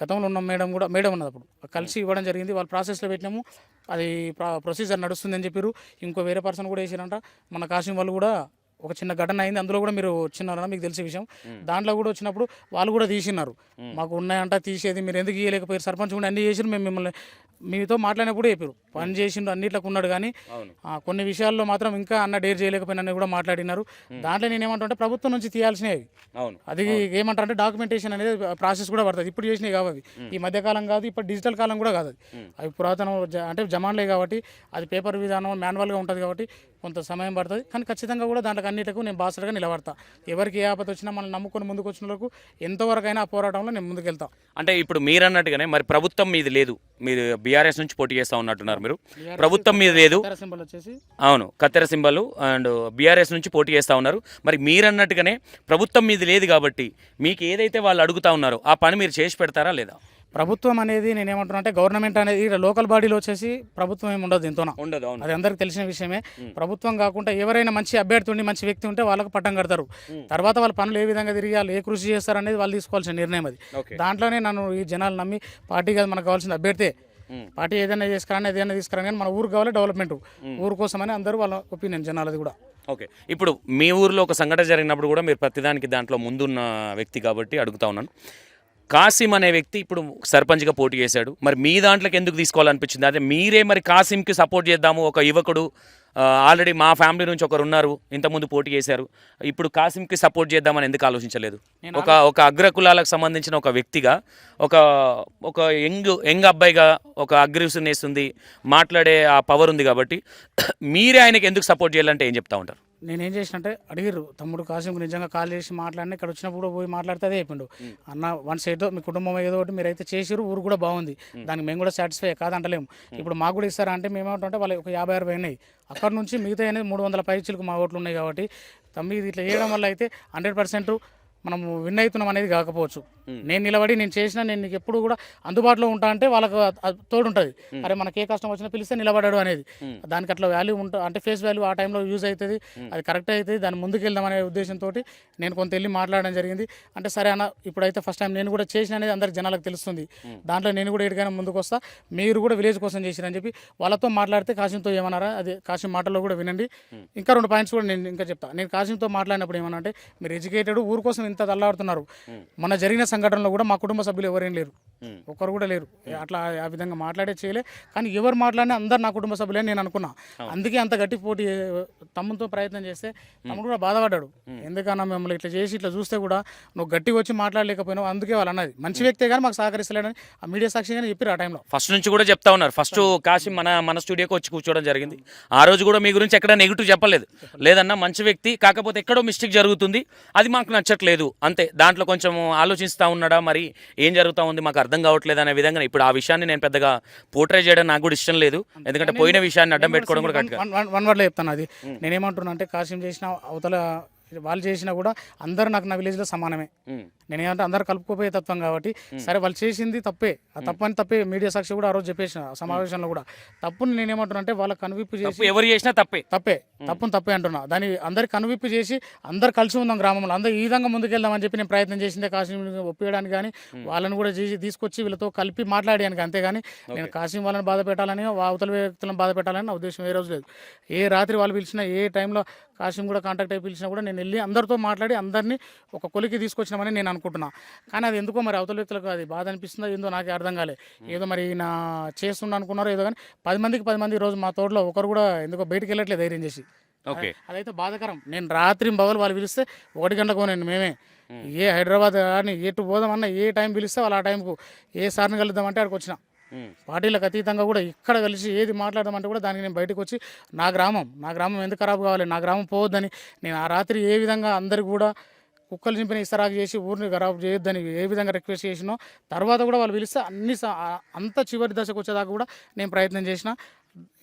గతంలో ఉన్న మేడం ఉన్నది అప్పుడు కలిసి ఇవ్వడం జరిగింది. వాళ్ళు ప్రాసెస్లో పెట్టినాము, అది ప్రొసీజర్ నడుస్తుందని చెప్పారు. ఇంకో వేరే పర్సన్ కూడా వేసారంట. మన కాశీం వాళ్ళు కూడా ఒక చిన్న ఘటన అయింది, అందులో కూడా మీరు వచ్చినారన్న, మీకు తెలిసే విషయం. దాంట్లో కూడా వచ్చినప్పుడు వాళ్ళు కూడా తీసినారు, మాకు ఉన్నాయంట తీసేది, మీరు ఎందుకు ఇవ్వలేకపోయారు, సర్పంచ్ కూడా అన్ని చేసిరు, మేము మిమ్మల్ని మీతో మాట్లాడినప్పుడు చెప్పారు పని చేసిండు అన్నిట్లకు ఉన్నాడు. కానీ కొన్ని విషయాల్లో మాత్రం ఇంకా అన్న డేర్ చేయలేకపోయినా కూడా మాట్లాడినారు. దాంట్లో నేను ఏమంటే ప్రభుత్వం నుంచి తీయాల్సినవి అది ఏమంటారంటే డాక్యుమెంటేషన్ అనేది ప్రాసెస్ కూడా పడుతుంది. ఇప్పుడు చేసినవి కావు అవి, ఈ మధ్యకాలం కాదు, ఇప్పుడు డిజిటల్ కాలం కూడా కాదు. అవి పురాతన అంటే జమాన్లే కాబట్టి అది పేపర్ విధానం మాన్యువల్గా ఉంటుంది కాబట్టి కొంత సమయం పడుతుంది. కానీ ఖచ్చితంగా కూడా దాంట్లో అన్నిటికూ నేను బాసటగా నిలబడతా. ఎవరికి ఏ ఆపద వచ్చినా మనం నమ్ముకొని ముందుకు వచ్చిన వాళ్ళకు ఎంతవరకైనా ఆ పోరాటంలో నేను ముందుకు వెళ్తా. అంటే ఇప్పుడు మీరు అన్నట్టుగానే మరి ప్రభుత్వం మీది లేదు, మీరు బీఆర్ఎస్ నుంచి పోటీ చేస్తా ఉన్నట్టున్నారు, మీరు ప్రభుత్వం మీద లేదు. సింబల్ వచ్చేసి అవును, కత్తెర సింబల్ అండ్ బీఆర్ఎస్ నుంచి పోటీ చేస్తూ ఉన్నారు. మరి మీరు అన్నట్టుగానే ప్రభుత్వం మీద లేదు కాబట్టి మీకు ఏదైతే వాళ్ళు అడుగుతా ఉన్నారో ఆ పని మీరు చేసి పెడతారా లేదా? ప్రభుత్వం అనేది నేను ఏమంటున్నా అంటే గవర్నమెంట్ అనేది లోకల్ బాడీలో వచ్చేసి ప్రభుత్వం ఏమి ఉండదు, ఎంతోనా ఉండదు. అది అందరికి తెలిసిన విషయమే. ప్రభుత్వం కాకుండా ఎవరైనా మంచి అభ్యర్థి ఉండి మంచి వ్యక్తి ఉంటే వాళ్ళకి పట్టం కడతారు. తర్వాత వాళ్ళ పనులు ఏ విధంగా తిరిగాలి, ఏ కృషి చేస్తారు అనేది వాళ్ళు తీసుకోవాల్సిన నిర్ణయం అది. దాంట్లోనే నన్ను ఈ జనాలు నమ్మి పార్టీ కాదు మనకు కావాల్సిన అభ్యర్థే, పార్టీ ఏదైనా చేసుకురాని ఏదైనా తీసుకురాని కానీ మన ఊరు కావాలి డెవలప్మెంట్, ఊరు కోసమని అందరూ వాళ్ళ ఒపీనియన్ జనాలది కూడా. ఓకే, ఇప్పుడు మీ ఊరిలో ఒక సంఘటన జరిగినప్పుడు కూడా మీరు ప్రతిదానికి దాంట్లో ముందున్న వ్యక్తి కాబట్టి అడుగుతా ఉన్నాను. కాసిం అనే వ్యక్తి ఇప్పుడు సర్పంచ్గా పోటీ చేశాడు, మరి మీ దాంట్లోకి ఎందుకు తీసుకోవాలనిపించింది? అదే మీరే మరి కాసింకి సపోర్ట్ చేద్దాము, ఒక యువకుడు ఆల్రెడీ మా ఫ్యామిలీ నుంచి ఒకరు ఉన్నారు, ఇంతకుముందు పోటీ చేశారు, ఇప్పుడు కాసింకి సపోర్ట్ చేద్దామని ఎందుకు ఆలోచించలేదు? ఒక అగ్రకులాలకు సంబంధించిన ఒక వ్యక్తిగా, ఒక యంగ్ అబ్బాయిగా ఒక అగ్రెసివ్నెస్ ఉంది, మాట్లాడే ఆ పవర్ ఉంది కాబట్టి మీరే ఆయనకి ఎందుకు సపోర్ట్ చేయాలంటే ఏం చెప్తా ఉంటారు? నేనేం చేసినంటే అడిగిర్రు తమ్ముడు కాసింకు నిజంగా కాల్ చేసి మాట్లాడినా, ఇక్కడ వచ్చినప్పుడు పోయి మాట్లాడితే అదే చెప్పిండు, అన్న వన్స్ ఏదో మీ కుటుంబం ఏదో ఒకటి మీరు అయితే చేసిరు, ఊరు కూడా బాగుంది, దానికి మేము కూడా సాటిస్ఫై కాదంటలేము. ఇప్పుడు మాకు కూడా ఇస్తారా అంటే మేమేమంటే వాళ్ళు ఒక 50-60 ఉన్నాయి, అక్కడ నుంచి మిగతా అనేది 300 పైచీలకు మా ఓట్లు ఉన్నాయి కాబట్టి తమ్మి ఇది ఇట్లా చేయడం వల్ల అయితే 100% మనము విన్ అవుతున్నాం అనేది కాకపోవచ్చు. నేను నిలబడి నేను చేసినా, నేను నీకు ఎప్పుడు కూడా అందుబాటులో ఉంటా అంటే వాళ్ళకు తోడు ఉంటుంది. అరే మనకి ఏ కష్టం వచ్చినా పిలిస్తే నిలబడాడు అనేది, దానికి అట్లా వాల్యూ ఉంటుంది అంటే ఫేస్ వాల్యూ ఆ టైంలో యూజ్ అవుతుంది, అది కరెక్ట్ అవుతుంది, దాన్ని ముందుకు వెళ్దాం అనే ఉద్దేశంతో నేను కొంత వెళ్ళి మాట్లాడడం జరిగింది. అంటే సరే అన్న ఇప్పుడైతే ఫస్ట్ టైం నేను కూడా చేసిన అనేది అందరికి జనాలకు తెలుస్తుంది, దాంట్లో నేను కూడా ఎక్కడికైనా ముందుకు వస్తా, మీరు కూడా విలేజ్ కోసం చేసిరని చెప్పి వాళ్ళతో మాట్లాడితే కాశీంతో ఏమన్నారా అది కాశీం మాటల్లో కూడా వినండి. ఇంకా 2 పాయింట్స్ కూడా నేను ఇంకా చెప్తా. నేను కాశీంతో మాట్లాడినప్పుడు ఏమన్నా అంటే మీరు ఎడ్యుకేటెడ్, ఊరు కోసం ఇంత తల్లాడుతున్నారు, మన జరిగిన సంఘటనలో కూడా మా కుటుంబ సభ్యులు ఎవరేం లేరు, ఒక్కరు కూడా లేరు, అట్లా ఆ విధంగా మాట్లాడే చేయలే. కానీ ఎవరు మాట్లాడినా అందరు నా కుటుంబ సభ్యులే నేను అనుకున్నా. అందుకే అంత గట్టి పోటీ తమ్ముతో ప్రయత్నం చేస్తే తమ్ముడు కూడా బాధపడ్డాడు, ఎందుకన్నా మిమ్మల్ని ఇట్లా చేసి ఇట్లా చూస్తే కూడా నువ్వు గట్టి వచ్చి మాట్లాడలేకపోయినావు, అందుకే వాళ్ళు అన్నది మంచి వ్యక్తే కానీ మాకు సహకరిస్తలేడని ఆ మీడియా సాక్షిగానే చెప్పారు ఆ టైంలో. ఫస్ట్ నుంచి కూడా చెప్తా ఉన్నారు. ఫస్ట్ కాశీ మన స్టూడియోకి వచ్చి కూర్చోవడం జరిగింది, ఆ రోజు కూడా మీ గురించి ఎక్కడ నెగిటివ్ చెప్పలేదు, లేదన్నా మంచి వ్యక్తి, కాకపోతే ఎక్కడో మిస్టేక్ జరుగుతుంది, అది మాకు నచ్చట్లేదు అంతే, దాంట్లో కొంచెం ఆలోచిస్తూ ఉన్నాడా, మరి ఏం జరుగుతూ ఉంది మాకు అర్థం కావట్లేదు అనే విధంగా. ఇప్పుడు ఆ విషయాన్ని నేను పెద్దగా పోర్ట్రే చేయడం నాకు కూడా ఇష్టం లేదు, ఎందుకంటే పోయిన విషయాన్ని అడ్డం పెట్టుకోవడం కూడా కరెక్ట్. వన్ వర్డ్లో చెప్తాను, అది నేనేమంటున్నా అంటే కాశీం చేసిన అవతల వాళ్ళు చేసినా కూడా అందరూ నాకు నా విలేజ్లో సమానమే. నేనేమంటే అందరు కలుపుకోపోయే తత్వం కాబట్టి సరే వాళ్ళు చేసింది తప్పే, ఆ తప్పని తప్పే మీడియా సాక్షి కూడా ఆ రోజు చెప్పేసిన సమావేశంలో కూడా తప్పుని నేనేమంటున్నా అంటే వాళ్ళ కనువిప్పు చేసి ఎవరు చేసినా తప్పుని తప్పే అంటున్నా, దాన్ని అందరి కనువిప్పు చేసి అందరు కలిసి ఉందాం గ్రామంలో, అందరూ ఈ విధంగా ముందుకెళ్దామని చెప్పి నేను ప్రయత్నం చేసిందే కాశీం ఒప్పించడానికి, కానీ వాళ్ళని కూడా చేసి తీసుకొచ్చి వీళ్ళతో కలిపి మాట్లాడడానికి, అంతేగాని నేను కాశీం వాళ్ళని బాధ పెట్టాలని అవతల వ్యక్తులను బాధ పెట్టాలని నా ఉద్దేశం ఏ రోజు లేదు. ఏ రాత్రి వాళ్ళు పిలిచినా, ఏ టైంలో కాశీం కూడా కాంటాక్ట్ అయి పిలిచినా కూడా నేను వెళ్ళి అందరితో మాట్లాడి అందరినీ ఒక కొలికి తీసుకొచ్చినామని నేను అనుకుంటున్నా. కానీ అది ఎందుకో మరి అవతల వ్యక్తులకు అది బాధ అనిపిస్తుందో ఏందో నాకు అర్థం కాలే. ఏదో మరి నా చేస్తుండ అనుకున్నారో ఏదో, కానీ 10 మంది ఈరోజు మా తోటలో ఒకరు కూడా ఎందుకో బయటికి వెళ్ళట్లేదు ధైర్యం చేసి. ఓకే. అదైతే బాధాకరం. నేను రాత్రి పగలు వాళ్ళు పిలిస్తే 1 గంటకు పోనండి మేమే. ఏ హైదరాబాద్ కానీ ఎటు పోదామన్నా ఏ టైం పిలిస్తే వాళ్ళు ఆ టైంకు ఏ సార్ని కలుద్దామంటే అక్కడికి వచ్చిన. పార్టీలకు అతీతంగా కూడా ఇక్కడ కలిసి ఏది మాట్లాడదామంటే కూడా దానికి నేను బయటకు వచ్చి నా గ్రామం ఎందుకు ఖరాబ్ కావాలి, నా గ్రామం పోవద్దని నేను ఆ రాత్రి ఏ విధంగా అందరికి కూడా కుక్కలు చింపిన ఇస్తరాకు చేసి ఊరిని ఖరాబ్ చేయొద్దని ఏ విధంగా రిక్వెస్ట్ చేసినో, తర్వాత కూడా వాళ్ళు పిలిస్తే అంత చివరి దశకు వచ్చేదాకా కూడా నేను ప్రయత్నం చేసిన.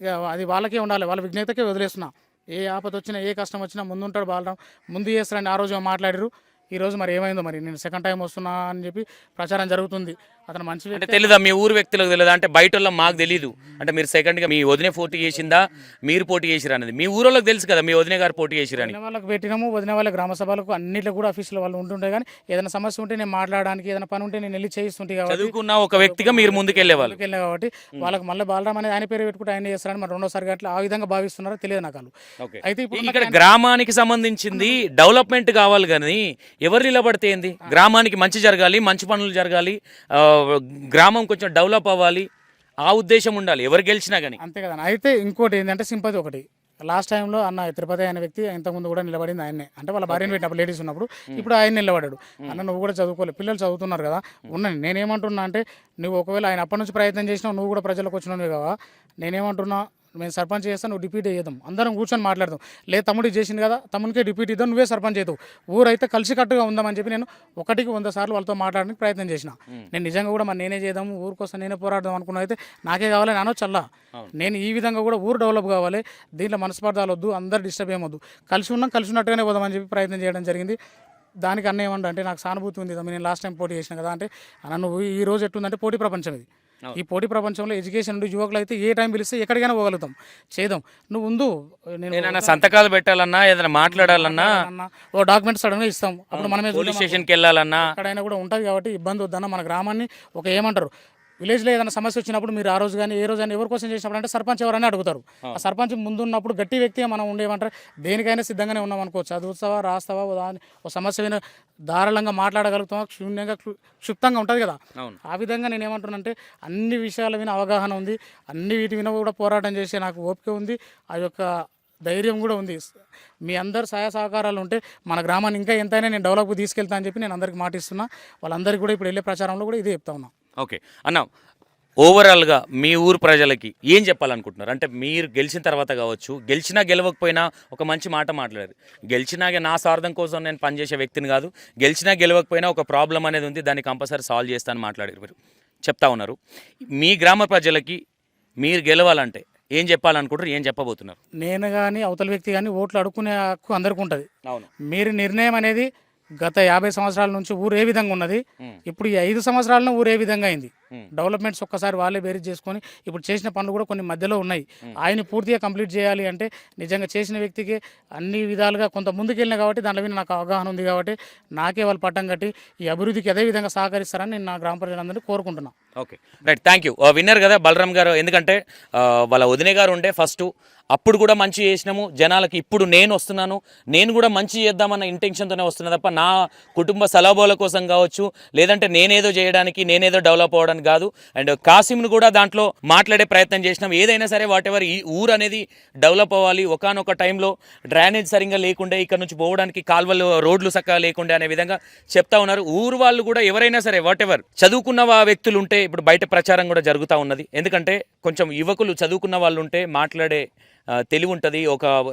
ఇక అది వాళ్ళకే ఉండాలి, వాళ్ళ విజ్ఞతకే వదిలేస్తున్నా. ఏ ఆపద వచ్చినా ఏ కష్టం వచ్చినా ముందుంటాడు బాలరాం, ముందు చేస్తారని ఆ రోజు మాట్లాడారు. ఈరోజు మరి ఏమైందో మరి, నేను సెకండ్ టైం వస్తున్నా అని చెప్పి ప్రచారం జరుగుతుంది. అతను మంచి అంటే తెలీదా మీ ఊరు వ్యక్తులకు తెలియదా? అంటే బయట వాళ్ళం మాకు తెలీదు అంటే మీరు సెకండ్గా మీ వదిన పోటీ చేసిందా మీరు పోటీ చేసిరా అనేది మీ ఊరోళ్ళకి తెలుసు కదా, మీ వదిన గారు పోటీ చేసిరని. వదిన వాళ్ళకి పెట్టినాము, వదిన వాళ్ళ గ్రామ సభలకు అన్నిట్లో కూడా ఆఫీసులో వాళ్ళు ఉంటుండే. కానీ ఏదైనా సమస్య ఉంటే నేను మాట్లాడడానికి, ఏదైనా పని ఉంటే నేను వెళ్ళి చేయిస్తుంటే కాబట్టి చదువుకున్న ఒక వ్యక్తిగా మీరు ముందుకు వెళ్ళేవాళ్ళు కాబట్టి వాళ్ళకి మళ్ళీ బాలరాం అనేది ఆయన పేరు పెట్టుకుంటే ఆయన చేస్తారని మరి రెండోసారి అట్లా ఆ విధంగా భావిస్తున్నారో తెలియదు నాకు వాళ్ళు. అయితే ఇప్పుడు ఇక్కడ గ్రామానికి సంబంధించింది డెవలప్మెంట్ కావాలి కానీ ఎవరు నిలబడితే ఏంది? గ్రామానికి మంచి జరగాలి, మంచి పనులు జరగాలి, గ్రామం కొంచెం డెవలప్ అవ్వాలి, ఆ ఉద్దేశం ఉండాలి ఎవరు గెలిచినా కానీ. అంతే కదా. అయితే ఇంకోటి ఏంటంటే సింపతి ఒకటి. లాస్ట్ టైంలో అన్న తిరుపతి అనే వ్యక్తి ఇంతకుముందు కూడా నిలబడింది ఆయన్నే, అంటే వాళ్ళ భార్యను పెట్టినప్పుడు లేడీస్ ఉన్నప్పుడు. ఇప్పుడు ఆయన నిలబడాడు. అన్న నువ్వు కూడా చదువుకోలేదు, పిల్లలు చదువుతున్నారు కదా ఉన్నాను. నేనేమంటున్నా అంటే నువ్వు ఒకవేళ ఆయన అప్పటి నుంచి ప్రయత్నం చేసినావు, నువ్వు కూడా ప్రజలకు వచ్చినవి కదా. నేనేమంటున్నా, మేము సర్పంచ్ చేస్తాను, నువ్వు డిప్యూటీ చేద్దాం, అందరం కూర్చొని మాట్లాడదాం. లేదు తమ్ముడికి చేసింది కదా, తమ్ముడికే డిప్యూటీ ఇద్దాం, నువ్వే సర్పంచ్ అవుతావు, ఊరైతే కలిసికట్టుగా ఉందామని చెప్పి నేను 100 సార్లు వాళ్ళతో మాట్లాడడానికి ప్రయత్నం చేసిన. నేను నిజంగా కూడా మరి నేనే చేద్దాం, ఊరు కోసం నేనే పోరాడదాం అనుకున్నా. అయితే నాకే కావాలి నానో చల్లా, నేను ఈ విధంగా కూడా ఊరు డెవలప్ కావాలి, దీంట్లో మనస్పర్ధాలు వద్దు, అందరు డిస్టర్బ్ ఏమొద్దు, కలిసి ఉన్నాం కలిసి ఉన్నట్టుగానే పోదామని చెప్పి ప్రయత్నం చేయడం జరిగింది. దానికి అన్న ఏమంటే నాకు సానుభూతి ఉంది, నేను లాస్ట్ టైం పోటీ చేసిన కదా అంటే, అన్న నువ్వు ఈ రోజు ఎట్టుందంటే పోటీ ప్రపంచం ఇది. ఈ పోటీ ప్రపంచంలో ఎడ్యుకేషన్ ఉండి యువకులు అయితే ఏ టైం పిలిస్తే ఎక్కడికైనా పోగలుగుతాం, చేద్దాం. నువ్వు ముందు నేను సంతకాలు పెట్టాలన్నా ఏదైనా మాట్లాడాలన్నా ఓ డాక్యుమెంట్స్ సడన్గా ఇస్తాం, అప్పుడు మనమే పోలీస్ స్టేషన్కి వెళ్ళాలన్నా ఎక్కడైనా కూడా ఉంటుంది. కాబట్టి ఇబ్బంది వద్దన్న, మన గ్రామాన్ని ఒక ఏమంటారు విలేజ్లో ఏదైనా సమస్య వచ్చినప్పుడు మీరు ఆ రోజు కానీ ఏ రోజు కానీ ఎవరి కోసం చేసినప్పుడు అంటే సర్పంచ్ ఎవరైనా అడుగుతారు. ఆ సర్పంచ్ ముందు ఉన్నప్పుడు గట్టి వ్యక్తిగా మనం ఉండేమంటారు, దేనికైనా సిద్ధంగానే ఉన్నాం అనుకో, చదువుతావా రాస్తావా ఒక సమస్య విన ధారాళంగా మాట్లాడగలుగుతావా, శూన్యంగా క్షుప్తంగా ఉంటుంది కదా. ఆ విధంగా నేను ఏమంటున్నానంటే అన్ని విషయాల విన అవగాహన ఉంది, అన్ని వీటి విన కూడా పోరాటం చేసే నాకు ఓపిక ఉంది, ఆ యొక్క ధైర్యం కూడా ఉంది. మీ అందరు సహాయ సహకారాలు ఉంటే మన గ్రామాన్ని ఇంకా ఎంతైనా నేను డెవలప్ తీసుకెళ్తా అని చెప్పి నేను అందరికి మాటిస్తున్నా. వాళ్ళందరికీ కూడా ఇప్పుడు వెళ్ళే ప్రచారంలో కూడా ఇదే చెప్తా ఉన్నా. ఓకే అన్న, ఓవరాల్గా మీ ఊరు ప్రజలకి ఏం చెప్పాలనుకుంటున్నారు? అంటే మీరు గెలిచిన తర్వాత కావచ్చు, గెలిచినా గెలవకపోయినా ఒక మంచి మాట మాట్లాడారు. గెలిచినాక నా స్వార్థం కోసం నేను పనిచేసే వ్యక్తిని కాదు, గెలిచినా గెలవకపోయినా ఒక ప్రాబ్లం అనేది ఉంది, దాన్ని కంపల్సరీ సాల్వ్ చేస్తానని మాట్లాడారు. మీరు చెప్తా ఉన్నారు. మీ గ్రామ ప్రజలకి మీరు గెలవాలంటే ఏం చెప్పాలనుకుంటారు, ఏం చెప్పబోతున్నారు? నేను కానీ అవతల వ్యక్తి కానీ ఓట్లు అడుక్కునే హక్కు అందరికీ ఉంటుంది. అవును. మీరు నిర్ణయం అనేది గత 50 సంవత్సరాల నుంచి ఊరు ఏ విధంగా ఉన్నది, ఇప్పుడు ఈ 5 సంవత్సరాలను ఊరు ఏ విధంగా అయింది, డెవలప్మెంట్స్ ఒక్కసారి వాళ్ళే బేరీజ్ చేసుకొని ఇప్పుడు చేసిన పనులు కూడా కొన్ని మధ్యలో ఉన్నాయి. ఆయన పూర్తిగా కంప్లీట్ చేయాలి అంటే నిజంగా చేసిన వ్యక్తికి అన్ని విధాలుగా కొంత ముందుకెళ్ళినా కాబట్టి దాంట్లో మీద నాకు అవగాహన ఉంది. కాబట్టి నాకే వాళ్ళు పట్టం కట్టి ఈ అభివృద్ధికి అదే విధంగా సహకరిస్తారని నేను నా గ్రామ ప్రజలందరినీ కోరుకుంటున్నాను. Okay right, thank you. Winner కదా బలరాం గారు, ఎందుకంటే వాళ్ళ వదినే గారు ఉండే ఫస్ట్ అప్పుడు కూడా మంచి చేసినాము జనాలకి, ఇప్పుడు నేను వస్తున్నాను, నేను కూడా మంచి చేద్దామన్న ఇంటెన్షన్తోనే వస్తున్నా తప్ప నా కుటుంబ సలాభాల కోసం కావచ్చు, లేదంటే నేనేదో చేయడానికి నేనేదో డెవలప్ అవ్వడానికి కాదు. అండ్ కాసిమ్ను కూడా దాంట్లో మాట్లాడే ప్రయత్నం చేసినాం. ఏదైనా సరే వాట్ ఎవర్, ఈ ఊరు అనేది డెవలప్ అవ్వాలి. ఒకానొక టైంలో డ్రైనేజ్ సరిగ్గా లేకుండే, ఇక్కడ నుంచి పోవడానికి కాలువలు రోడ్లు చక్కగా లేకుండే అనే విధంగా చెప్తా ఉన్నారు. ఊరు వాళ్ళు కూడా ఎవరైనా సరే వాట్ ఎవర్ చదువుకున్న వ్యక్తులు ఉంటే ఇప్పుడు బయట ప్రచారం కూడా జరుగుతూ ఉన్నది. ఎందుకంటే కొంచెం యువకులు చదువుకున్న వాళ్ళు ఉంటే మాట్లాడే తెలివి ఉంటుంది.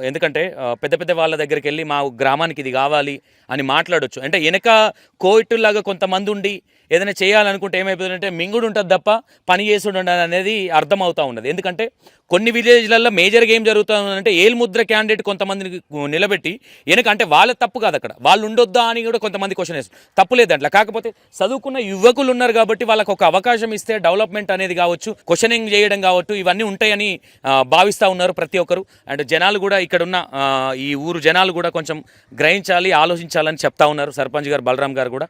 ఎందుకంటే పెద్ద పెద్ద వాళ్ళ దగ్గరికి వెళ్ళి మా గ్రామానికి ఇది కావాలి అని మాట్లాడొచ్చు. అంటే వెనక కోయిట్టులాగా కొంతమంది ఉండి ఏదైనా చేయాలనుకుంటే ఏమైపోతుందంటే మింగుడు ఉంటుంది తప్ప పని చేసుడు అనేది అర్థమవుతూ ఉన్నది. ఎందుకంటే కొన్ని విలేజ్లలో మేజర్గా ఏం జరుగుతుందంటే ఏల్ముద్ర క్యాండిడేట్ కొంతమందిని నిలబెట్టి వెనక, అంటే వాళ్ళ తప్పు కాదు, అక్కడ వాళ్ళు ఉండొద్దా అని కూడా కొంతమంది క్వశ్చన్ వేస్తారు. తప్పు లేదు అట్లా. కాకపోతే చదువుకున్న యువకులు ఉన్నారు కాబట్టి వాళ్ళకు ఒక అవకాశం ఇస్తే డెవలప్మెంట్ అనేది కావచ్చు, క్వశ్చనింగ్ చేయడం కావచ్చు, ఇవన్నీ ఉంటాయని భావిస్తూ ఉన్నారు ప్రతి ఒక్కరు. అండ్ జనాలు కూడా ఇక్కడున్న ఈ ఊరు జనాలు కూడా కొంచెం గ్రహించాలి, ఆలోచించాలని చెప్తా ఉన్నారు సర్పంచ్ గారు బలరాం గారు కూడా.